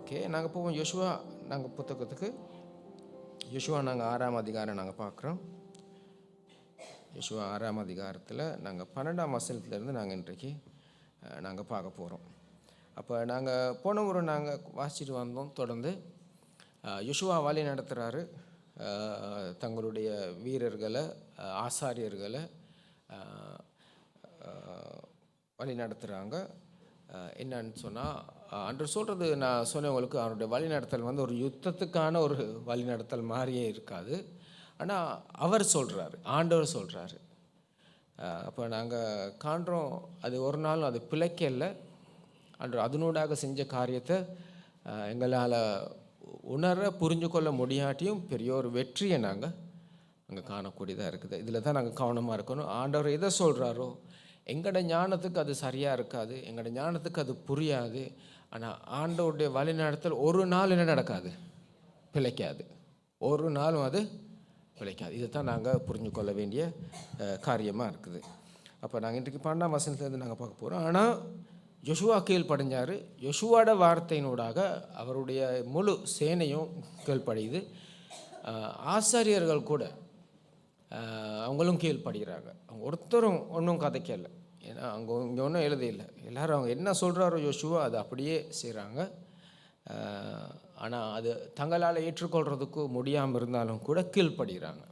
Okay, நாங்கள் போவோம் யோசுவா நாங்கள் புத்தகத்துக்கு. யோசுவா நாங்கள் 6ஆம் அதிகாரம் நாங்கள் பார்க்குறோம். யோசுவா 6ஆம் அதிகாரத்தில் நாங்கள் 12ஆம் வசனத்துலேருந்து நாங்கள் இன்றைக்கு நாங்கள் பார்க்க போகிறோம். அப்போ நாங்கள் போன முறை நாங்கள் வாசிச்சுட்டு வந்தோம். தொடர்ந்து யோசுவா வழி நடத்துகிறாரு தங்களுடைய வீரர்களை, ஆசாரியர்களை வழி நடத்துகிறாங்க. என்னன்னு சொன்னால், அன்று சொல்கிறது நான் சொன்னேன் உங்களுக்கு, அவருடைய வழிநடத்தல் வந்து ஒரு யுத்தத்துக்கான ஒரு வழிநடத்தல் மாதிரியே இருக்காது. ஆனால் அவர் சொல்கிறாரு, ஆண்டவர் சொல்கிறாரு. அப்போ நாங்கள் காண்றோம், அது ஒரு நாள் அது பிழைக்கல. அன்று அதனூடாக செஞ்ச காரியத்தை எங்களால் உணர புரிஞ்சு கொள்ள முடியாட்டியும் பெரிய ஒரு வெற்றியை நாங்கள் அங்கே காணக்கூடியதாக இருக்குது. இதில் தான் நாங்கள் கவனமாக இருக்கணும். ஆண்டவர் எதை சொல்கிறாரோ, எங்களோட ஞானத்துக்கு அது சரியாக இருக்காது, எங்களோட ஞானத்துக்கு அது புரியாது. ஆனால் ஆண்டவருடைய வழி நடத்தல் ஒரு நாள் என்ன நடக்காது, பிழைக்காது. ஒரு நாளும் அது பிழைக்காது. இதை தான் நாங்கள் புரிஞ்சு கொள்ள வேண்டிய காரியமாக இருக்குது. அப்போ நாங்கள் இன்றைக்கு 12ஆம் வசனத்துலேருந்து நாங்கள் பார்க்க போகிறோம். ஆனால் யோசுவா கீழ்ப்படிஞ்சார். யோசுவாட வார்த்தையினூடாக அவருடைய முழு சேனையும் கீழ்ப்படியுது. ஆசாரியர்கள் கூட அவங்களும் கீழ்ப்படுகிறாங்க. அவங்க ஒருத்தரும் ஒன்றும் கதைக்கலை. ஏன்னா இங்கே ஒன்றும் எழுதியில்லை. எல்லோரும் அவங்க என்ன சொல்கிறாரோ யோசுவா அதை அப்படியே செய்கிறாங்க. ஆனால் அது தங்களால் ஏற்றுக்கொள்கிறதுக்கு முடியாமல் இருந்தாலும் கூட கீழ்ப்படுகிறாங்க.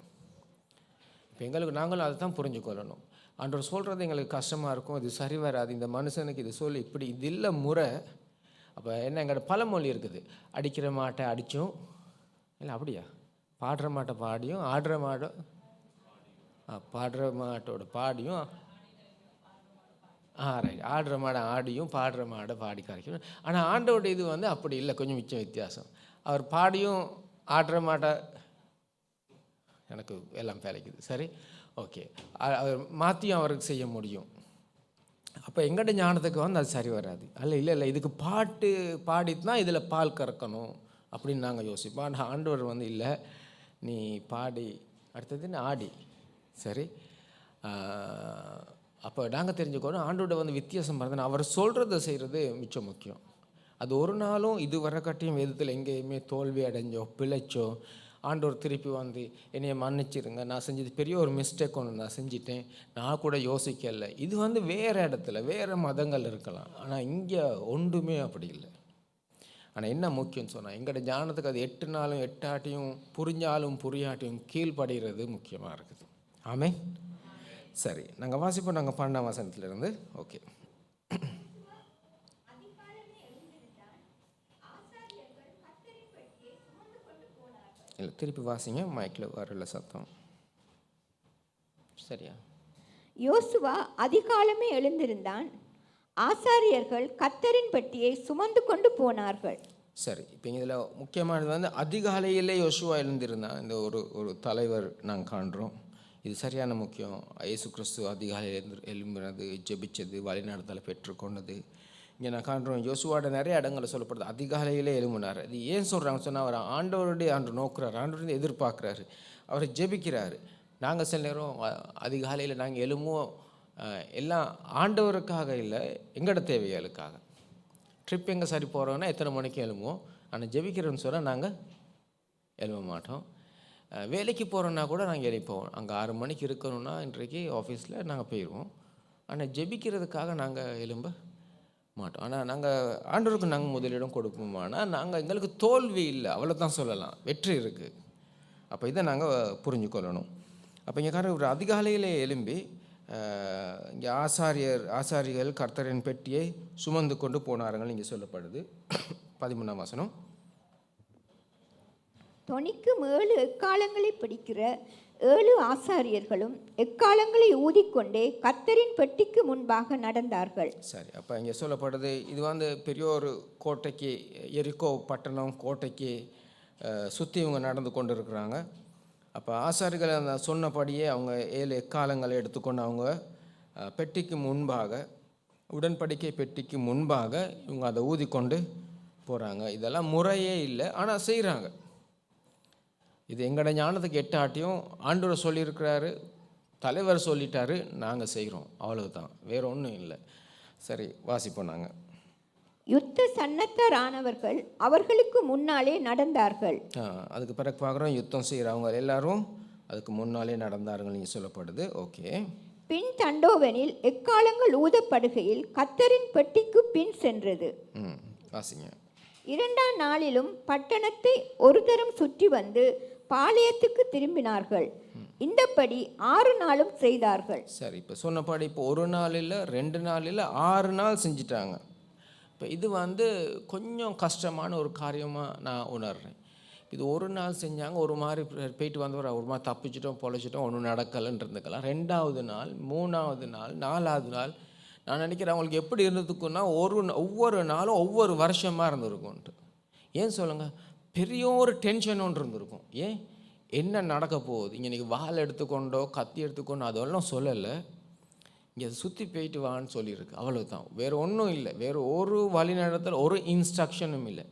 இப்போ எங்களுக்கு நாங்களும் அதை தான் புரிஞ்சுக்கொள்ளணும். ஆண்டவர் சொல்கிறது எங்களுக்கு கஷ்டமாக இருக்கும், இது சரி வராது, இந்த மனுஷனுக்கு இது சொல்லி இப்படி இது இல்லை முறை. அப்போ என்ன, எங்களோட பழமொழி இருக்குது, அடிக்கிற மாட்டை அடித்தும் இல்லை அப்படியா, பாடுற மாட்டை பாடியும், ஆடுற மாட்டை பாடுற மாட்டோட பாடியும், ரைட், ஆடுற மாடை ஆடியும் பாடுற மாடை பாடி கரைக்கணும். ஆனால் ஆண்டோட இது வந்து அப்படி இல்லை, கொஞ்சம் மிச்சம் வித்தியாசம். அவர் பாடியும் ஆடுற மாட்டை, எனக்கு எல்லாம் பிழைக்குது, சரி, ஓகே, அவர் மாற்றியும் அவருக்கு செய்ய முடியும். அப்போ எங்கள்ட ஞானத்துக்கு வந்து அது சரி வராது. இல்லை இதுக்கு பாட்டு பாடித்தான் இதில் பால் கறக்கணும் அப்படின்னு நாங்கள் யோசிப்போம். ஆனால் ஆண்டவர் வந்து இல்லை, நீ பாடி அடுத்தது நீ ஆடி, சரி. அப்போ நாங்கள் தெரிஞ்சுக்கணும், ஆண்டோட வந்து வித்தியாசம் பார்த்தோன்னா அவர் சொல்கிறத செய்கிறது மிச்சம் முக்கியம். அது ஒரு நாளும் இது வர கட்டியும் வேதத்தில் எங்கேயுமே தோல்வி அடைஞ்சோ பிழைச்சோ ஆண்டவர் திருப்பி வந்து என்னையை மன்னிச்சிருங்க, நான் செஞ்சது பெரிய ஒரு மிஸ்டேக் ஒன்று நான் செஞ்சிட்டேன், நான் கூட யோசிக்கலை. இது வந்து வேறு இடத்துல வேறு மதங்கள் இருக்கலாம். ஆனால் இங்கே ஒன்றுமே அப்படி இல்லை. ஆனால் என்ன முக்கியம்னு சொன்னால், எங்களோட ஞானத்துக்கு அது 8 நாளும் 8 ஆட்டியும் புரிஞ்சாலும் புரியாட்டியும் கீழ்படுகிறது முக்கியமாக இருக்குது. ஆமே, சரி, நாங்கள் வாசிப்போம். நாங்கள் 12ஆம் வசனத்திலிருந்து. ஓகே, இல்லை திருப்பி வாசிங்க, மைக்கில் வரல சத்தம், சரியா? யோசுவா அதிகாலமே எழுந்திருந்தான், ஆசாரியர்கள் கர்த்தரின் பெட்டியை சுமந்து கொண்டு போனார்கள். சரி, இப்போ இதில் முக்கியமானது வந்து அதிகாலையிலே யோசுவா எழுந்திருந்தான். இந்த ஒரு தலைவர் நாங்கள் காண்றோம். இது சரியான முக்கியம். இயேசு கிறிஸ்து அதிகாலையில் எழும்பினது, ஜெபிச்சது, வழிநடத்தலை பெற்றுக்கொண்டது. இங்கே நான் காண்றோம் யோசுவாட நிறைய இடங்களில் சொல்லப்படுது அதிகாலையிலே எழும்பினார். அது ஏன் சொல்கிறாங்கன்னு சொன்னால், அவர் ஆண்டவருடைய ஆண்டு நோக்குறாரு, ஆண்டவருடைய எதிர்பார்க்குறாரு, அவரை ஜெபிக்கிறாரு. நாங்கள் சில நேரம் அதிகாலையில் நாங்கள் எழும்புவோம், எல்லாம் ஆண்டவருக்காக இல்லை, எங்களோட தேவைகளுக்காக. ட்ரிப் எங்கே சரி போகிறோன்னா எத்தனை மணிக்கு எழும்புவோம். ஆனால் ஜெபிக்கிறோன்னு சொன்னால் நாங்கள் எழும்ப மாட்டோம். வேலைக்கு போகிறோன்னா கூட நாங்கள் எழுப்போம். அங்கே 6 மணிக்கு இருக்கணும்னா இன்றைக்கு ஆஃபீஸில் நாங்கள் போயிடுவோம். ஆனால் ஜெபிக்கிறதுக்காக நாங்கள் எழும்ப மாட்டோம். ஆனால் நாங்கள் ஆண்டவருக்கு நாங்கள் முதலிடம் கொடுப்போம். ஆனால் நாங்கள் எங்களுக்கு தோல்வி இல்லை, அவ்வளோதான் சொல்லலாம், வெற்றி இருக்குது. அப்போ இதை நாங்கள் புரிஞ்சுக்கொள்ளணும். அப்போ இங்கே ஒரு அதிகாலையில் எழும்பி இங்கே ஆசாரிகள் கர்த்தரின் பெட்டியை சுமந்து கொண்டு போனார்கள் இங்கே சொல்லப்படுது. 13ஆம் வசனம். தொனிக்கும் 7 எக்காலங்களை பிடிக்கிற 7 ஆசாரியர்களும் எக்காலங்களை ஊதிக்கொண்டே கர்த்தரின் பெட்டிக்கு முன்பாக நடந்தார்கள். சரி, அப்போ இங்கே சொல்லப்படுது, இது வந்து பெரிய ஒரு கோட்டைக்கு, எரிகோ பட்டணம் கோட்டைக்கு சுற்றி இவங்க நடந்து கொண்டு இருக்கிறாங்க. அப்போ ஆசாரிகள் அந்த சொன்னபடியே அவங்க 7 எக்காலங்களை எடுத்துக்கொண்டு அவங்க பெட்டிக்கு முன்பாக, உடன்படிக்கை பெட்டிக்கு முன்பாக இவங்க அதை ஊதிக்கொண்டு போகிறாங்க. இதெல்லாம் முறையே இல்லை, ஆனால் செய்கிறாங்க. இது எங்களோட ஞானத்துக்கு 8 ஆட்டியும் ஆண்டவர் சொல்லியிருக்கிறாரு, தலைவர் சொல்லிட்டாரு, நாங்கள் செய்கிறோம், அவ்வளவுதான், வேறு ஒன்றும் இல்லை. சரி, வாசிப்போம். நாங்கள் யுத்த சன்னத்தரானவர்கள் அவர்களுக்கு முன்னாலே நடந்தார்கள். அதுக்கு பிறகு பார்க்குறோம் யுத்தம் செய்கிறவங்க எல்லாரும் அதுக்கு முன்னாலே நடந்தார்கள் நீங்கள் சொல்லப்படுது. ஓகே. பின் தண்டோவனில் எக்காலங்கள் ஊதப்படுகையில் கர்த்தரின் பெட்டிக்கு பின் சென்றது. வாசிங்க. 2ஆம் நாளிலும் பட்டணத்தை ஒரு தரம் சுற்றி வந்து பாளையத்துக்கு திரும்பினார்கள். இந்தபடி 6 நாளும் செய்தார்கள். சரி, இப்போ சொன்னபடி இப்போ 1 நாள் இல்லை, 2 நாள் இல்லை, 6 நாள் செஞ்சிட்டாங்க. இப்போ இது கொஞ்சம் கஷ்டமான ஒரு காரியமாக நான் உணர்றேன். இது 1 நாள் செஞ்சாங்க, ஒரு மாதிரி போயிட்டு வந்தவர் ஒரு மாதிரி தப்பிச்சிட்டோம் பொழைச்சிட்டோம், ஒன்றும் நடக்கலைன்னு இருந்துக்கலாம். 2ஆவது நாள், 3ஆவது நாள், 4ஆவது நாள், நான் நினைக்கிறேன் அவங்களுக்கு எப்படி இருந்ததுக்குன்னா ஒவ்வொரு நாளும் ஒவ்வொரு வருஷமாக இருந்திருக்கும்ன்ட்டு. ஏன் சொல்லுங்கள், பெரிய ஒரு டென்ஷன் ஒன்று இருந்திருக்கும். ஏன், என்ன நடக்க போகுது இங்கே, இன்றைக்கி வால் எடுத்துக்கொண்டோ கத்தி எடுத்துக்கொண்டோ அதெல்லாம் சொல்லலை, இங்கே சுற்றி போயிட்டு வான்னு சொல்லியிருக்கு, அவ்வளோதான். வேறு ஒன்றும் இல்லை, வேறு ஒரு வழிநடத்தல் ஒரு இன்ஸ்ட்ரக்ஷனும் இல்லை.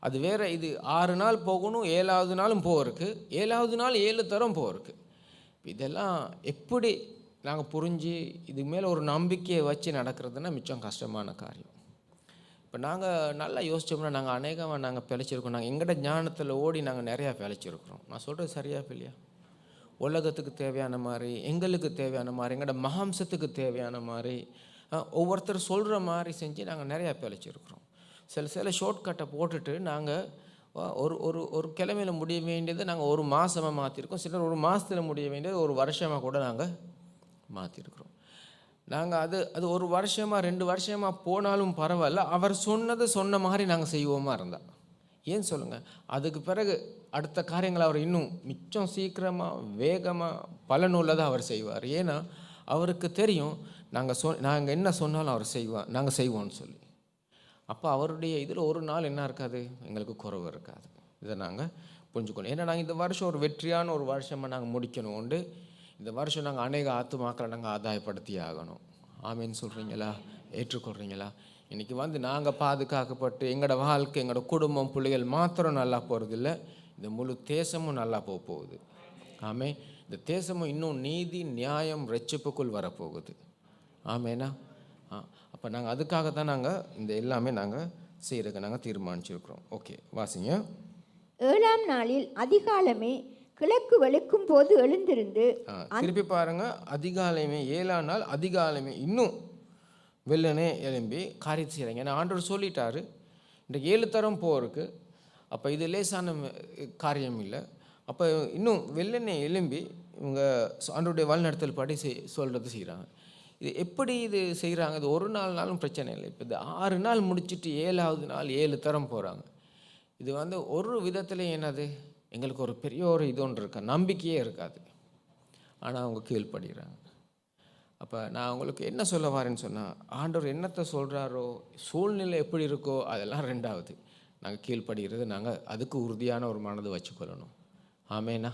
அது வேறு. இது 6 நாள் போகணும், 7ஆவது நாளும் போகிறதுக்கு, 7ஆவது நாள் 7 தரம் போகிறதுக்கு. இதெல்லாம் எப்படி நாங்கள் புரிஞ்சு இது மேலே ஒரு நம்பிக்கையை வச்சு நடக்கிறதுனா மிச்சம் கஷ்டமான காரியம். இப்போ நாங்கள் நல்லா யோசித்தோம்னா நாங்கள் அநேகமாக நாங்கள் பிழைச்சிருக்கோம். நாங்கள் எங்கள்ட ஞானத்தில் ஓடி நாங்கள் நிறையா பிழைச்சிருக்கிறோம். நான் சொல்கிறது சரியா இல்லையா? உலகத்துக்கு தேவையான மாதிரி, எங்களுக்கு தேவையான மாதிரி, எங்களோட மகாம்சத்துக்கு தேவையான மாதிரி ஒவ்வொருத்தர் சொல்கிற மாதிரி செஞ்சு நாங்கள் நிறையா பிழைச்சிருக்கிறோம். சில ஷார்ட்கட்டை போட்டுட்டு நாங்கள் ஒரு கிழமையில் முடிய வேண்டியதை நாங்கள் ஒரு மாதமாக மாற்றிருக்கோம். சிலர் ஒரு மாதத்தில் முடிய வேண்டியது ஒரு வருஷமாக கூட நாங்கள் மாற்றிருக்கிறோம். நாங்கள் அது ஒரு வருஷமாக 2 வருஷமாக போனாலும் பரவாயில்ல, அவர் சொன்ன மாதிரி நாங்கள் செய்வோமா இருந்தால். ஏன் சொல்லுங்கள், அதுக்கு பிறகு அடுத்த காரியங்களை அவர் இன்னும் மிச்சம் சீக்கிரமாக வேகமாக பலனுள்ளதாக அவர் செய்வார். ஏன்னா அவருக்கு தெரியும் நாங்கள் என்ன சொன்னாலும் அவர் நாங்கள் செய்வோம்னு சொல்லி. அப்போ அவருடைய இதில் ஒரு நாள் என்ன இருக்காது, எங்களுக்கு குறைவு இருக்காது. இதை நாங்கள் புரிஞ்சுக்கணும். ஏன்னா நாங்கள் இந்த வருஷம் ஒரு வெற்றியான ஒரு வருஷமாக நாங்கள் முடிக்கணும் உண்டு. இந்த வருஷம் நாங்கள் அநேக ஆத்துமாக்களை நாங்கள் ஆதாயப்படுத்தி ஆகணும். ஆமேன்னு சொல்கிறீங்களா? ஏற்றுக்கொள்கிறீங்களா? இன்றைக்கி நாங்கள் பாதுகாக்கப்பட்டு எங்களோட வாழ்க்கை, எங்களோட குடும்பம், பிள்ளைகள் மாத்திரம் நல்லா போகிறதில்ல, இந்த முழு தேசமும் நல்லா போகுது. ஆமே. இந்த தேசமும் இன்னும் நீதி, நியாயம், ரட்சிப்புக்குள் வரப்போகுது. ஆமேனா? அப்போ நாங்கள் அதுக்காக தான் நாங்கள் இந்த எல்லாமே நாங்கள் செய்கிறதுக்கு நாங்கள் தீர்மானிச்சிருக்கிறோம். ஓகே, வாசிங்க. 7ஆம் நாளில் அதிகாலமே கிழக்கு வெளுக்கும் போது எழுந்திருந்து, திருப்பி பாருங்க, அதிகாலமே 7ஆம் நாள் அதிகாலமே இன்னும் வெள்ளனே எழும்பி காரியத்தை செய்கிறாங்க. ஏன்னா ஆண்டவர் சொல்லிட்டாரு இன்றைக்கு 7 தரம் போகிறதுக்கு. அப்போ இது லேசான காரியம் இல்லை. அப்போ இன்னும் வெள்ளனே எழும்பி இவங்க ஆண்டவருடைய வழிநடத்தல் படி சொல்கிறது செய்கிறாங்க. இது எப்படி இது செய்கிறாங்க? இது ஒரு நாளும் பிரச்சனை இல்லை. இப்போ இது 6 நாள் முடிச்சுட்டு 7ஆவது நாள் 7 தரம் போகிறாங்க. இது ஒரு விதத்தில் என்னது, எங்களுக்கு ஒரு பெரிய ஒரு இது ஒன்று இருக்கா, நம்பிக்கையே இருக்காது. ஆனால் அவங்க கீழ்ப்படுகிறாங்க. அப்போ நான் உங்களுக்கு என்ன சொல்ல வரேன்னு சொன்னால், ஆண்டவர் என்னத்தை சொல்கிறாரோ, சூழ்நிலை எப்படி இருக்கோ அதெல்லாம் 2வது. நாங்கள் கீழ்ப்படுகிறது, நாங்கள் அதுக்கு உறுதியான ஒரு மனதை வச்சுக்கொள்ளணும். ஆமேனா?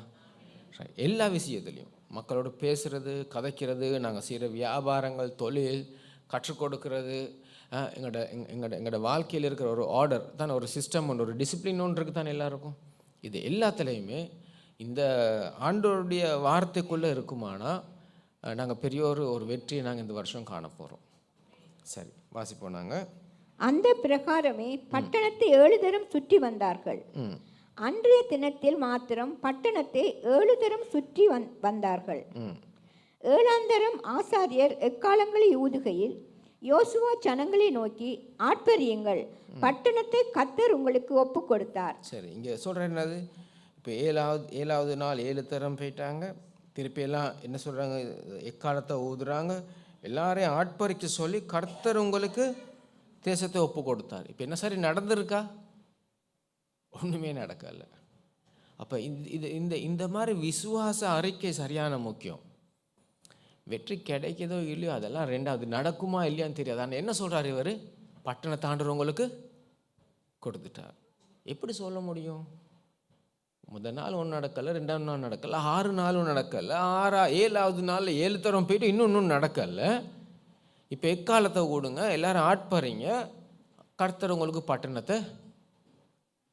எல்லா விஷயத்துலையும் மக்களோடு பேசுகிறது, கதைக்கிறது, நாங்கள் செய்கிற வியாபாரங்கள், தொழில், கற்றுக் கொடுக்கறது, எங்களோட வாழ்க்கையில் இருக்கிற ஒரு ஆர்டர் தான், ஒரு சிஸ்டம் ஒன்று, ஒரு டிசிப்ளின் ஒன்று இருக்குது தான் எல்லாருக்கும். இது எல்லாத்துலேயுமே இந்த ஆண்டவருடைய வார்த்தைக்குள்ளே இருக்குமானா நாங்கள் பெரிய ஒரு வெற்றியை நாங்கள் இந்த வருஷம் காண போகிறோம். சரி, வாசிப்போம். நாங்கள் அந்த பிரகாரமே பட்டணத்தை 7 தரம் சுற்றி வந்தார்கள். அன்றைய தினத்தில் மாத்திரம் பட்டணத்தை 7 தரம் சுற்றி வந்தார்கள். 7ஆம் தரம் ஆசாரியர் எக்காலங்களை ஊதுகையில் யோசுவா ஜனங்களை நோக்கி, ஆட்பரியுங்கள், பட்டணத்தை கர்த்தர் உங்களுக்கு ஒப்பு கொடுத்தார். சரி, இங்கே சொல்கிறேன் என்னது, இப்போ 7ஆவது நாள் 7 தரம் போயிட்டாங்க. திருப்பி எல்லாம் என்ன சொல்கிறாங்க, எக்காலத்தை ஊதுறாங்க, எல்லாரையும் ஆட்பறிக்க சொல்லி கர்த்தர் உங்களுக்கு தேசத்தை ஒப்பு கொடுத்தார். இப்போ என்ன சரி நடந்திருக்கா? ஒன்றுமே நடக்கலை. அப்போ இந்த மாதிரி விசுவாச அறிக்கை சரியான முக்கியம். வெற்றி கிடைக்கிறதோ இல்லையோ அதெல்லாம் 2வது, நடக்குமா இல்லையான்னு தெரியாது. ஆனால் என்ன சொல்கிறார் இவர், பட்டணத்தை ஆண்டவங்களுக்கு கொடுத்துட்டார். எப்படி சொல்ல முடியும்? முதல் நாள் ஒன்றும் நடக்கலை, 2ஆவது நாள் நடக்கலை, 6 நாளும் நடக்கலை, 7ஆவது நாள் 7 தரம் போயிட்டு இன்னும் நடக்கலை. இப்போ எக்காலத்தை கூடுங்க, எல்லாரும் ஆட்பறீங்க, கர்த்தர் உங்களுக்கு பட்டணத்தை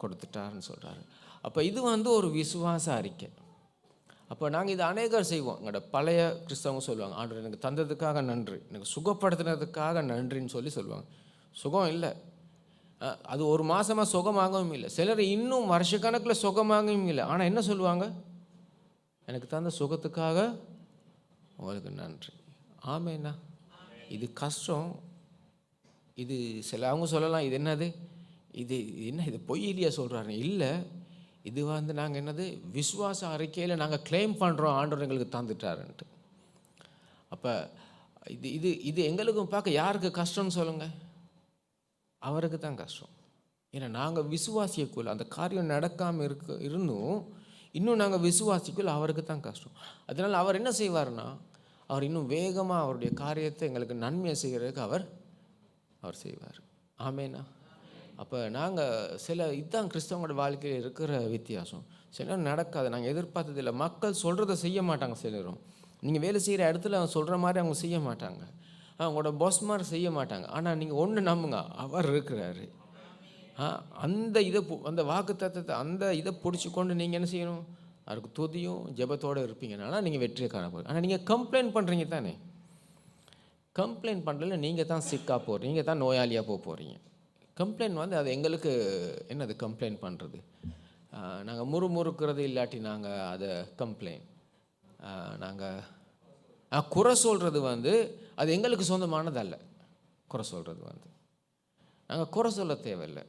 கொடுத்துட்டாருன்னு சொல்கிறாரு. அப்போ இது ஒரு விசுவாச அறிக்கை. அப்போ நாங்கள் இது அநேகர் செய்வோம். எங்களோட பழைய கிறிஸ்தவங்க சொல்லுவாங்க, ஆண்டவர் எனக்கு தந்ததுக்காக நன்றி, எனக்கு சுகப்படுத்தினதுக்காக நன்றின்னு சொல்லுவாங்க. சுகம் இல்லை, அது ஒரு மாதமாக சுகமாகவும் இல்லை. சிலர் இன்னும் வருஷக்கணக்கில் சுகமாகவும் இல்லை. ஆனால் என்ன சொல்லுவாங்க? எனக்கு தந்த சுகத்துக்காக உங்களுக்கு நன்றி. ஆமேண்ணா, இது கஷ்டம். இது அவங்க சொல்லலாம், இது என்னது, இது என்ன, இது பொய் இல்லையா சொல்கிறாரு? இல்லை, இது நாங்கள் என்னது விசுவாச அறிக்கையில் நாங்கள் கிளைம் பண்ணுறோம் ஆண்டவர் எங்களுக்கு தந்துட்டாருன்ட்டு. அப்போ இது இது இது எங்களுக்கும் பார்க்க யாருக்கு கஷ்டம்னு சொல்லுங்கள்? அவருக்கு தான் கஷ்டம். ஏன்னா நாங்கள் விசுவாசிக்குள்ள அந்த காரியம் நடக்காமல் இருந்தும் இன்னும் நாங்கள் விசுவாசிக்குள்ள அவருக்கு தான் கஷ்டம். அதனால் அவர் என்ன செய்வார்னா, அவர் இன்னும் வேகமாக அவருடைய காரியத்தை எங்களுக்கு நன்மையை செய்கிறதுக்கு அவர் செய்வார். ஆமேனா? அப்போ நாங்கள் இதுதான் கிறிஸ்தவங்களோட வாழ்க்கையில் இருக்கிற வித்தியாசம். சிலர் நடக்காது, நாங்கள் எதிர்பார்த்ததில்லை. மக்கள் சொல்கிறத செய்ய மாட்டாங்க. சிலரும் நீங்கள் வேலை செய்கிற இடத்துல அவங்க சொல்கிற மாதிரி அவங்க செய்ய மாட்டாங்க, அவங்களோட பாஸ் மாதிரி செய்ய மாட்டாங்க. ஆனால் நீங்கள் ஒன்று நம்புங்க, அவர் இருக்கிறாரு. அந்த அந்த வாக்கு தத்துவத்தை அந்த இதை பிடிச்சி கொண்டு நீங்கள் என்ன செய்யணும்? அவருக்கு துதியும் ஜெபத்தோடு இருப்பீங்கனால நீங்கள் வெற்றியை காண போகிறீங்க. ஆனால் நீங்கள் கம்ப்ளைண்ட் பண்ணுறீங்க தானே? கம்ப்ளைண்ட் பண்ணுறதுல நீங்கள் தான் சிக்காக போகிறீங்க, நீங்கள் தான் நோயாளியாக போகிறீங்க. கம்ப்ளைண்ட் அது எங்களுக்கு என்னது கம்ப்ளைண்ட் பண்ணுறது? நாங்கள் முறுமுறுக்கிறது இல்லாட்டி நாங்கள் அதை கம்ப்ளைண்ட், நாங்கள் குறை சொல்கிறது அது எங்களுக்கு சொந்தமானதல்ல. குறை சொல்கிறது நாங்கள் குறை சொல்ல தேவையில்லை.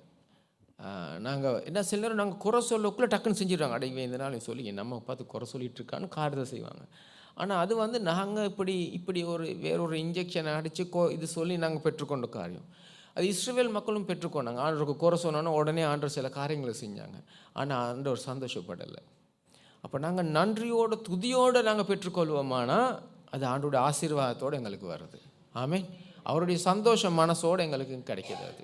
நாங்கள் என்ன சில நேரம் நாங்கள் குறை சொல்லக்குள்ளே டக்குன்னு செஞ்சிடுவாங்க. அடைவே இந்த நாள் சொல்லி நம்ம பார்த்து குறை சொல்லிகிட்டு இருக்கான்னு காரியத்தை செய்வாங்க. ஆனால் அது நாங்கள் இப்படி வேறொரு இன்ஜெக்ஷனை அடித்து இது சொல்லி நாங்கள் பெற்றுக்கொண்ட காரியம். அது இஸ்ரவேல் மக்களும் பெற்றுக்கொண்டாங்க. ஆண்டவருக்கு குறை சொன்னோன்னா உடனே ஆண்டவர் சில காரியங்களை செஞ்சாங்க. ஆனால் ஆண்டவர் சந்தோஷப்படலை. அப்போ நாங்கள் நன்றியோடு துதியோடு நாங்கள் பெற்றுக்கொள்வோமானா அது ஆண்டோட ஆசீர்வாதத்தோடு எங்களுக்கு வருது. ஆமேன். அவருடைய சந்தோஷ மனசோடு எங்களுக்கு கிடைக்கிது அது.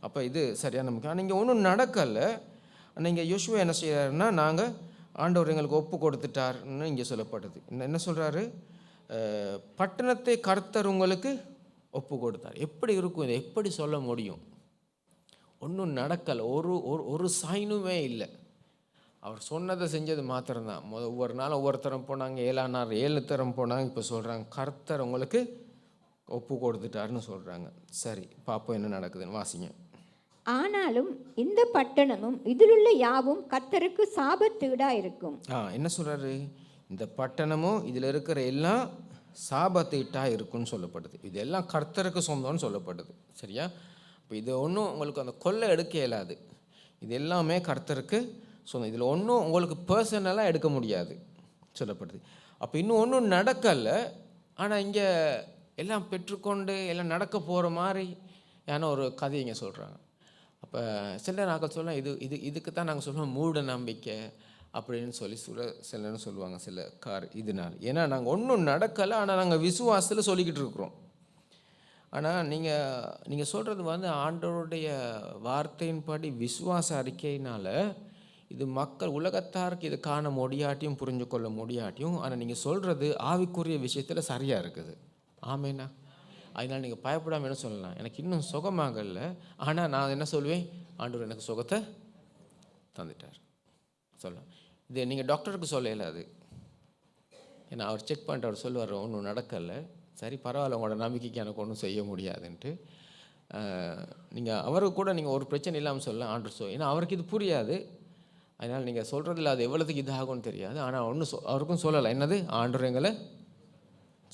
அப்போ இது சரியான முக்கியம். நீங்கள் ஒன்றும் நடக்கலை. நீங்கள் யோசுவா என்ன செய்கிறாருன்னா, நாங்கள் ஆண்டவர் எங்களுக்கு ஒப்பு கொடுத்துட்டார்னு இங்கே சொல்லப்படுது. என்ன சொல்கிறாரு? பட்டணத்தை கர்த்தர் உங்களுக்கு ஒப்பு கொடுத்தார். எப்படி இருக்கும்? இதை எப்படி சொல்ல முடியும்? ஒன்றும் நடக்கலை, ஒரு சைனுமே இல்லை. அவர் சொன்னதை செஞ்சது மாத்திரம்தான். ஒவ்வொரு நாளும் ஒவ்வொருத்தரம் போனாங்க, 7ஆம் நாள் 7 தரம் போனாங்க. இப்போ சொல்கிறாங்க கர்த்தர் உங்களுக்கு ஒப்பு கொடுத்துட்டாருன்னு சொல்கிறாங்க. சரி, பார்ப்போம் என்ன நடக்குதுன்னு. வாசிங்க. ஆனாலும் இந்த பட்டணமும் இதிலுள்ள யாவும் கர்த்தருக்கு சாபத்தீடாக இருக்கும். என்ன சொல்கிறாரு? இந்த பட்டணமும் இதில் இருக்கிற எல்லாம் சாபத்தீட்டாக இருக்குன்னு சொல்லப்படுது. இதெல்லாம் கர்த்தருக்கு சொந்தம்னு சொல்லப்படுது. சரியா? இப்போ இது ஒன்றும் உங்களுக்கு அந்த கொள்ளை எடுக்க இயலாது. இது எல்லாமே கர்த்தருக்கு சொந்தம். இதில் ஒன்றும் உங்களுக்கு பர்சனலாக எடுக்க முடியாது சொல்லப்படுது. அப்போ இன்னும் ஒன்றும் நடக்கலை. ஆனால் இங்கே எல்லாம் பெற்றுக்கொண்டு எல்லாம் நடக்க போகிற மாதிரி ஏன்னா ஒரு கதை இங்கே சொல்கிறாங்க. அப்போ சில நாங்கள் சொல்லலாம் இதுக்கு தான் நாங்கள் சொல்லுவோம் மூட நம்பிக்கை அப்படின்னு சில நேரம் சொல்லுவாங்க சில இதனால். ஏன்னா நாங்கள் ஒன்றும் நடக்கலை, ஆனால் நாங்கள் விசுவாசத்தில் சொல்லிக்கிட்டு இருக்கிறோம். ஆனால் நீங்கள் சொல்கிறது ஆண்டவருடைய வார்த்தையின்படி விசுவாச அறிக்கையினால் இது மக்கள் உலகத்தாருக்கு இது காண முடியாட்டியும் புரிஞ்சு கொள்ள முடியாட்டியும், ஆனால் நீங்கள் சொல்கிறது ஆவிக்குரிய விஷயத்தில் சரியாக இருக்குது. ஆமேண்ணா. அதனால் நீங்கள் பயப்படாமல் என்ன சொல்லலாம்? எனக்கு இன்னும் சுகமாகல, ஆனால் நான் என்ன சொல்லுவேன்? ஆண்டவர் எனக்கு சுகத்தை தந்துட்டார் சொல்லலாம். இது நீங்கள் டாக்டருக்கு சொல்லல. அது ஏன்னா அவர் செக் பண்ணிட்டு அவர் சொல்லுவார் ஒன்றும் நடக்கலை, சரி பரவாயில்ல, உங்களோட நம்பிக்கைக்கு எனக்கு ஒன்றும் செய்ய முடியாதுன்ட்டு. நீங்கள் அவருக்கு கூட நீங்கள் ஒரு பிரச்சனை இல்லாமல் சொல்லலாம் ஆண்டவர் ஏன்னா அவருக்கு இது புரியாது. அதனால் நீங்கள் சொல்கிறதில்ல அது எவ்வளோத்துக்கு இதாகும்னு தெரியாது. ஆனால் அவருக்கும் சொல்லலை. என்னது? ஆண்டவர் எங்களை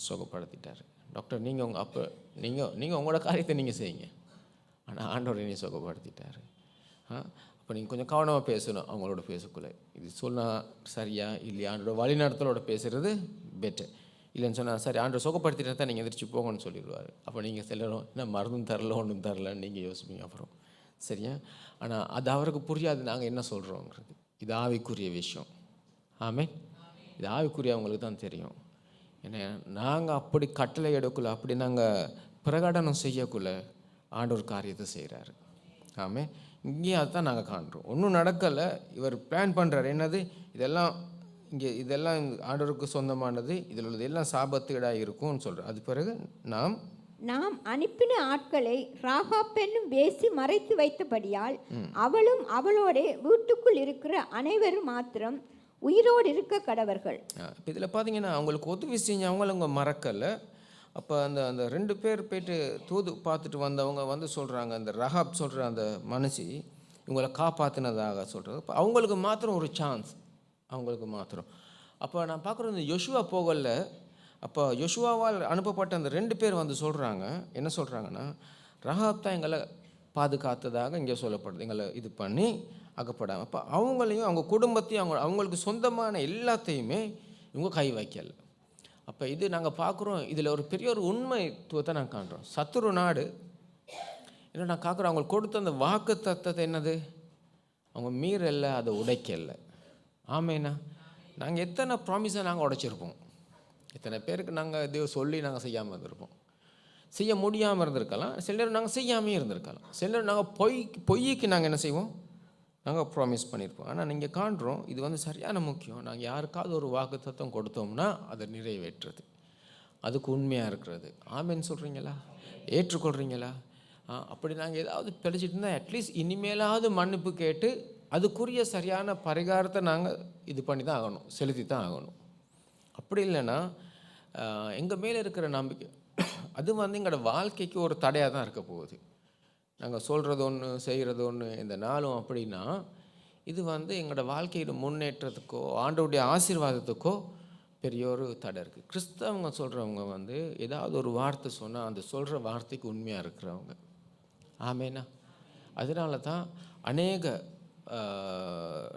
சுகப்படுத்திட்டார். டாக்டர் நீங்கள் உங்களோட காரியத்தை நீங்கள் செய்யுங்க, ஆனால் ஆண்டவர் என்னை சுகப்படுத்திட்டார். அப்போ நீங்கள் கொஞ்சம் கவனமாக பேசணும் அவங்களோட பேசக்குள்ளே. இது சொன்னால் சரியா இல்லையா, ஆண்டோட வழிநடத்தலோட பேசுகிறது பெட்டர். இல்லைன்னு சொன்னால் சரி ஆண்டவர் சுகப்படுத்திட்டா தான் நீங்கள் எதிர்த்து போங்கன்னு சொல்லிடுவார். அப்போ நீங்கள் சிலரும் என்ன மருந்தும் தரல ஒன்றும் தரலன்னு நீங்கள் யோசிப்பீங்க அப்புறம். சரியா? ஆனால் அது அவருக்கு புரியாது நாங்கள் என்ன சொல்கிறோங்கிறது. இது ஆவிக்குரிய விஷயம். ஆமேன். இது ஆவிக்குரிய அவங்களுக்கு தான் தெரியும். ஏன்னா நாங்கள் அப்படி கட்டளை எடுக்கல, அப்படி நாங்கள் பிரகடனம் செய்யக்குள்ள ஆண்டவர் காரியத்தை செய்கிறாரு. ஆமே. இங்கேயும் அதுதான் நாங்கள் காண்றோம். ஒன்றும் நடக்கலை, இவர் பிளான் பண்ணுறாரு. என்னது? இதெல்லாம் ஆண்டவருக்கு சொந்தமானது, இதில் உள்ளது எல்லாம் சாபத்தீடாக இருக்கும்னு சொல்கிறார். அது பிறகு நாம் அனுப்பின ஆட்களை ராகாப் என்னும் வேசி மறைத்து வைத்தபடியால் அவளும் அவளோட வீட்டுக்குள் இருக்கிற அனைவரும் மாத்திரம் உயிரோடு இருக்க கடவர்கள். இப்போ இதில் பார்த்தீங்கன்னா அவங்களுக்கு உதவி செஞ்சு அவங்க மறக்கலை, அப்போ அந்த அந்த 2 பேர் போயிட்டு தூது பார்த்துட்டு வந்தவங்க வந்து சொல்கிறாங்க, அந்த ரஹாப் சொல்கிற அந்த மனுஷி இவங்களை காப்பாற்றினதாக சொல்கிறது. அப்போ அவங்களுக்கு மாத்திரம் ஒரு சான்ஸ், அவங்களுக்கு மாத்திரம். அப்போ நான் பார்க்குறது இந்த யோசுவா போகல. அப்போ யோசுவாவால் அனுப்பப்பட்ட அந்த 2 பேர் வந்து சொல்கிறாங்க, என்ன சொல்கிறாங்கன்னா, ரஹாப் தான் எங்களை பாதுகாத்ததாக இங்கே சொல்லப்படுது, எங்களை இது பண்ணி அகப்படாமல். அப்போ அவங்களையும் அவங்க குடும்பத்தையும் அவங்களுக்கு சொந்தமான எல்லாத்தையுமே இவங்க கை வைக்கல. அப்போ இது நாங்கள் பார்க்குறோம், இதில் ஒரு பெரிய ஒரு உண்மைத்துவத்தை நாங்கள் காண்றோம். சத்துரு நாடு இல்லை, நான் பார்க்குறோம் அவங்களுக்கு கொடுத்த அந்த வாக்கு தத்தத்தை என்னது, அவங்க மீறல, அதை உடைக்கல. ஆமேண்ணா, நாங்கள் எத்தனை ப்ராமிஸை நாங்கள் உடைச்சிருப்போம், எத்தனை பேருக்கு நாங்கள் இது சொல்லி நாங்கள் செய்யாமல் இருந்திருப்போம், செய்ய முடியாமல் இருந்திருக்கலாம். சிலர் நாங்கள் செய்யாமே இருந்திருக்கலாம். சிலர் நாங்கள் பொய்க்கு நாங்கள் என்ன செய்வோம், நாங்கள் ப்ராமிஸ் பண்ணியிருப்போம். ஆனால் நீங்கள் காண்றோம், இது வந்து சரியான முக்கியம். நாங்கள் யாருக்காவது ஒரு வாக்கு தத்துவம் கொடுத்தோம்னா அதை நிறைவேற்றுறது, அதுக்கு உண்மையாக இருக்கிறது. ஆமேன்னு சொல்கிறீங்களா, ஏற்றுக்கொள்கிறீங்களா? அப்படி நாங்கள் ஏதாவது பிழைச்சிட்டு இருந்தால் அட்லீஸ்ட் இனிமேலாவது மன்னிப்பு கேட்டு அதுக்குரிய சரியான பரிகாரத்தை நாங்கள் இது பண்ணி தான் ஆகணும், செலுத்தி தான் ஆகணும். அப்படி இல்லைன்னா எங்கள் மேலே இருக்கிற நம்பிக்கை அது வந்து எங்களோட வாழ்க்கைக்கு ஒரு தடையாக தான் இருக்க போகுது. நாங்கள் சொல்கிறது ஒன்று, செய்கிறது ஒன்று, இந்த நாளும் அப்படின்னா இது வந்து எங்களோட வாழ்க்கையோட முன்னேற்றத்துக்கோ ஆண்டவருடைய ஆசீர்வாதத்துக்கோ பெரிய ஒரு தடை இருக்குது. கிறிஸ்தவங்க சொல்கிறவங்க வந்து ஏதாவது ஒரு வார்த்தை சொன்னால் அந்த சொல்கிற வார்த்தைக்கு உண்மையாக இருக்கிறவங்க. ஆமேனா, அதனால தான் அநேக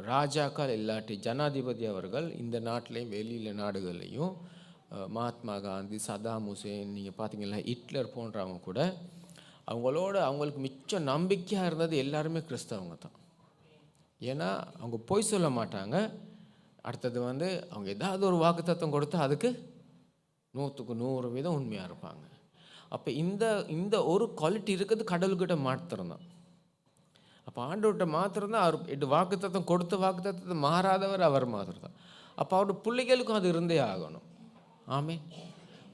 ராஜாக்கள் இல்லாட்டி ஜனாதிபதி அவர்கள் இந்த நாட்டிலையும் வெளியில் நாடுகள்லையும் மகாத்மா காந்தி, சதாம் ஹுசேன், நீங்கள் பார்த்தீங்கன்னா ஹிட்லர் போன்றவங்க கூட அவங்களுக்கு மிச்ச நம்பிக்கையாக இருந்தது எல்லாருமே கிறிஸ்தவங்க தான். ஏன்னா அவங்க பொய் சொல்ல மாட்டாங்க. அடுத்தது வந்து அவங்க ஏதாவது ஒரு வாக்குத்தத்தம் கொடுத்தா அதுக்கு 100க்கு 100% உண்மையாக இருப்பாங்க. அப்போ இந்த ஒரு குவாலிட்டி இருக்கிறது கடவுள்கிட்ட மாத்திரம் தான். அப்போ ஆண்டவர்கிட்ட மாத்திரம் தான் அவர் 8 வாக்குத்தத்தம் கொடுத்த வாக்குத்தத்தத்தை மாறாதவர் அவர் மாத்திரம் தான். அப்போ அவருடைய பிள்ளைகளுக்கும் அது இருந்தே ஆகணும். ஆமே.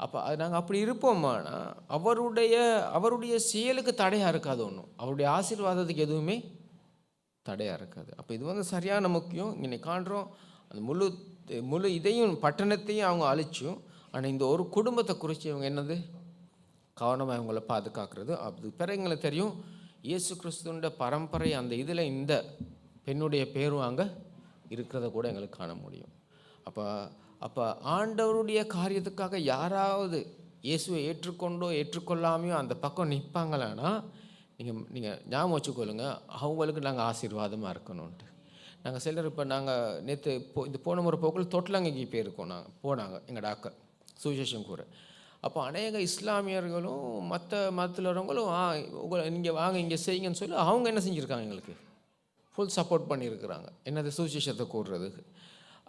அப்போ அது நாங்கள் அப்படி இருப்போமானா அவருடைய செயலுக்கு தடையாக இருக்காது, ஒன்றும் அவருடைய ஆசீர்வாதத்துக்கு எதுவுமே தடையாக இருக்காது. அப்போ இது வந்து சரியான முக்கியம். இங்கே காண்றோம், அந்த முழு இதையும் பட்டணத்தையும் அவங்க அழிச்சும், ஆனால் இந்த ஒரு குடும்பத்தை குறித்து இவங்க என்னது கவனமாக இவங்களை பாதுகாக்கிறது. அது பிறகு எங்களுக்கு தெரியும், இயேசு கிறிஸ்துவோட பரம்பரை அந்த இதில் இந்த பெண்ணுடைய பேரும் அங்கே இருக்கிறத கூட எங்களுக்கு காண முடியும். அப்போ ஆண்டவருடைய காரியத்துக்காக யாராவது இயேசுவை ஏற்றுக்கொண்டோ ஏற்றுக்கொள்ளாமையோ அந்த பக்கம் நிற்பாங்களான்னா நீங்கள் ஞாபகம் வச்சுக்கொள்ளுங்க, அவங்களுக்கு நாங்கள் ஆசீர்வாதமாக இருக்கணும்ன்ட்டு. நாங்கள் சிலர் இப்போ நாங்கள் நேற்று இந்த போன முறை போக்கில் தொட்டிலங்கைக்கு போயிருக்கோம். போனாங்க எங்கள் டாக்டர் சுவிசேஷம் கூற. அப்போ அநேக இஸ்லாமியர்களும் மற்ற மதத்தில் வரவங்களும் நீங்கள் வாங்க இங்கே செய்யுங்கன்னு சொல்லி அவங்க என்ன செஞ்சுருக்காங்க, எங்களுக்கு ஃபுல் சப்போர்ட் பண்ணியிருக்கிறாங்க, என்னது சுவிசேஷத்தை கூடுறதுக்கு.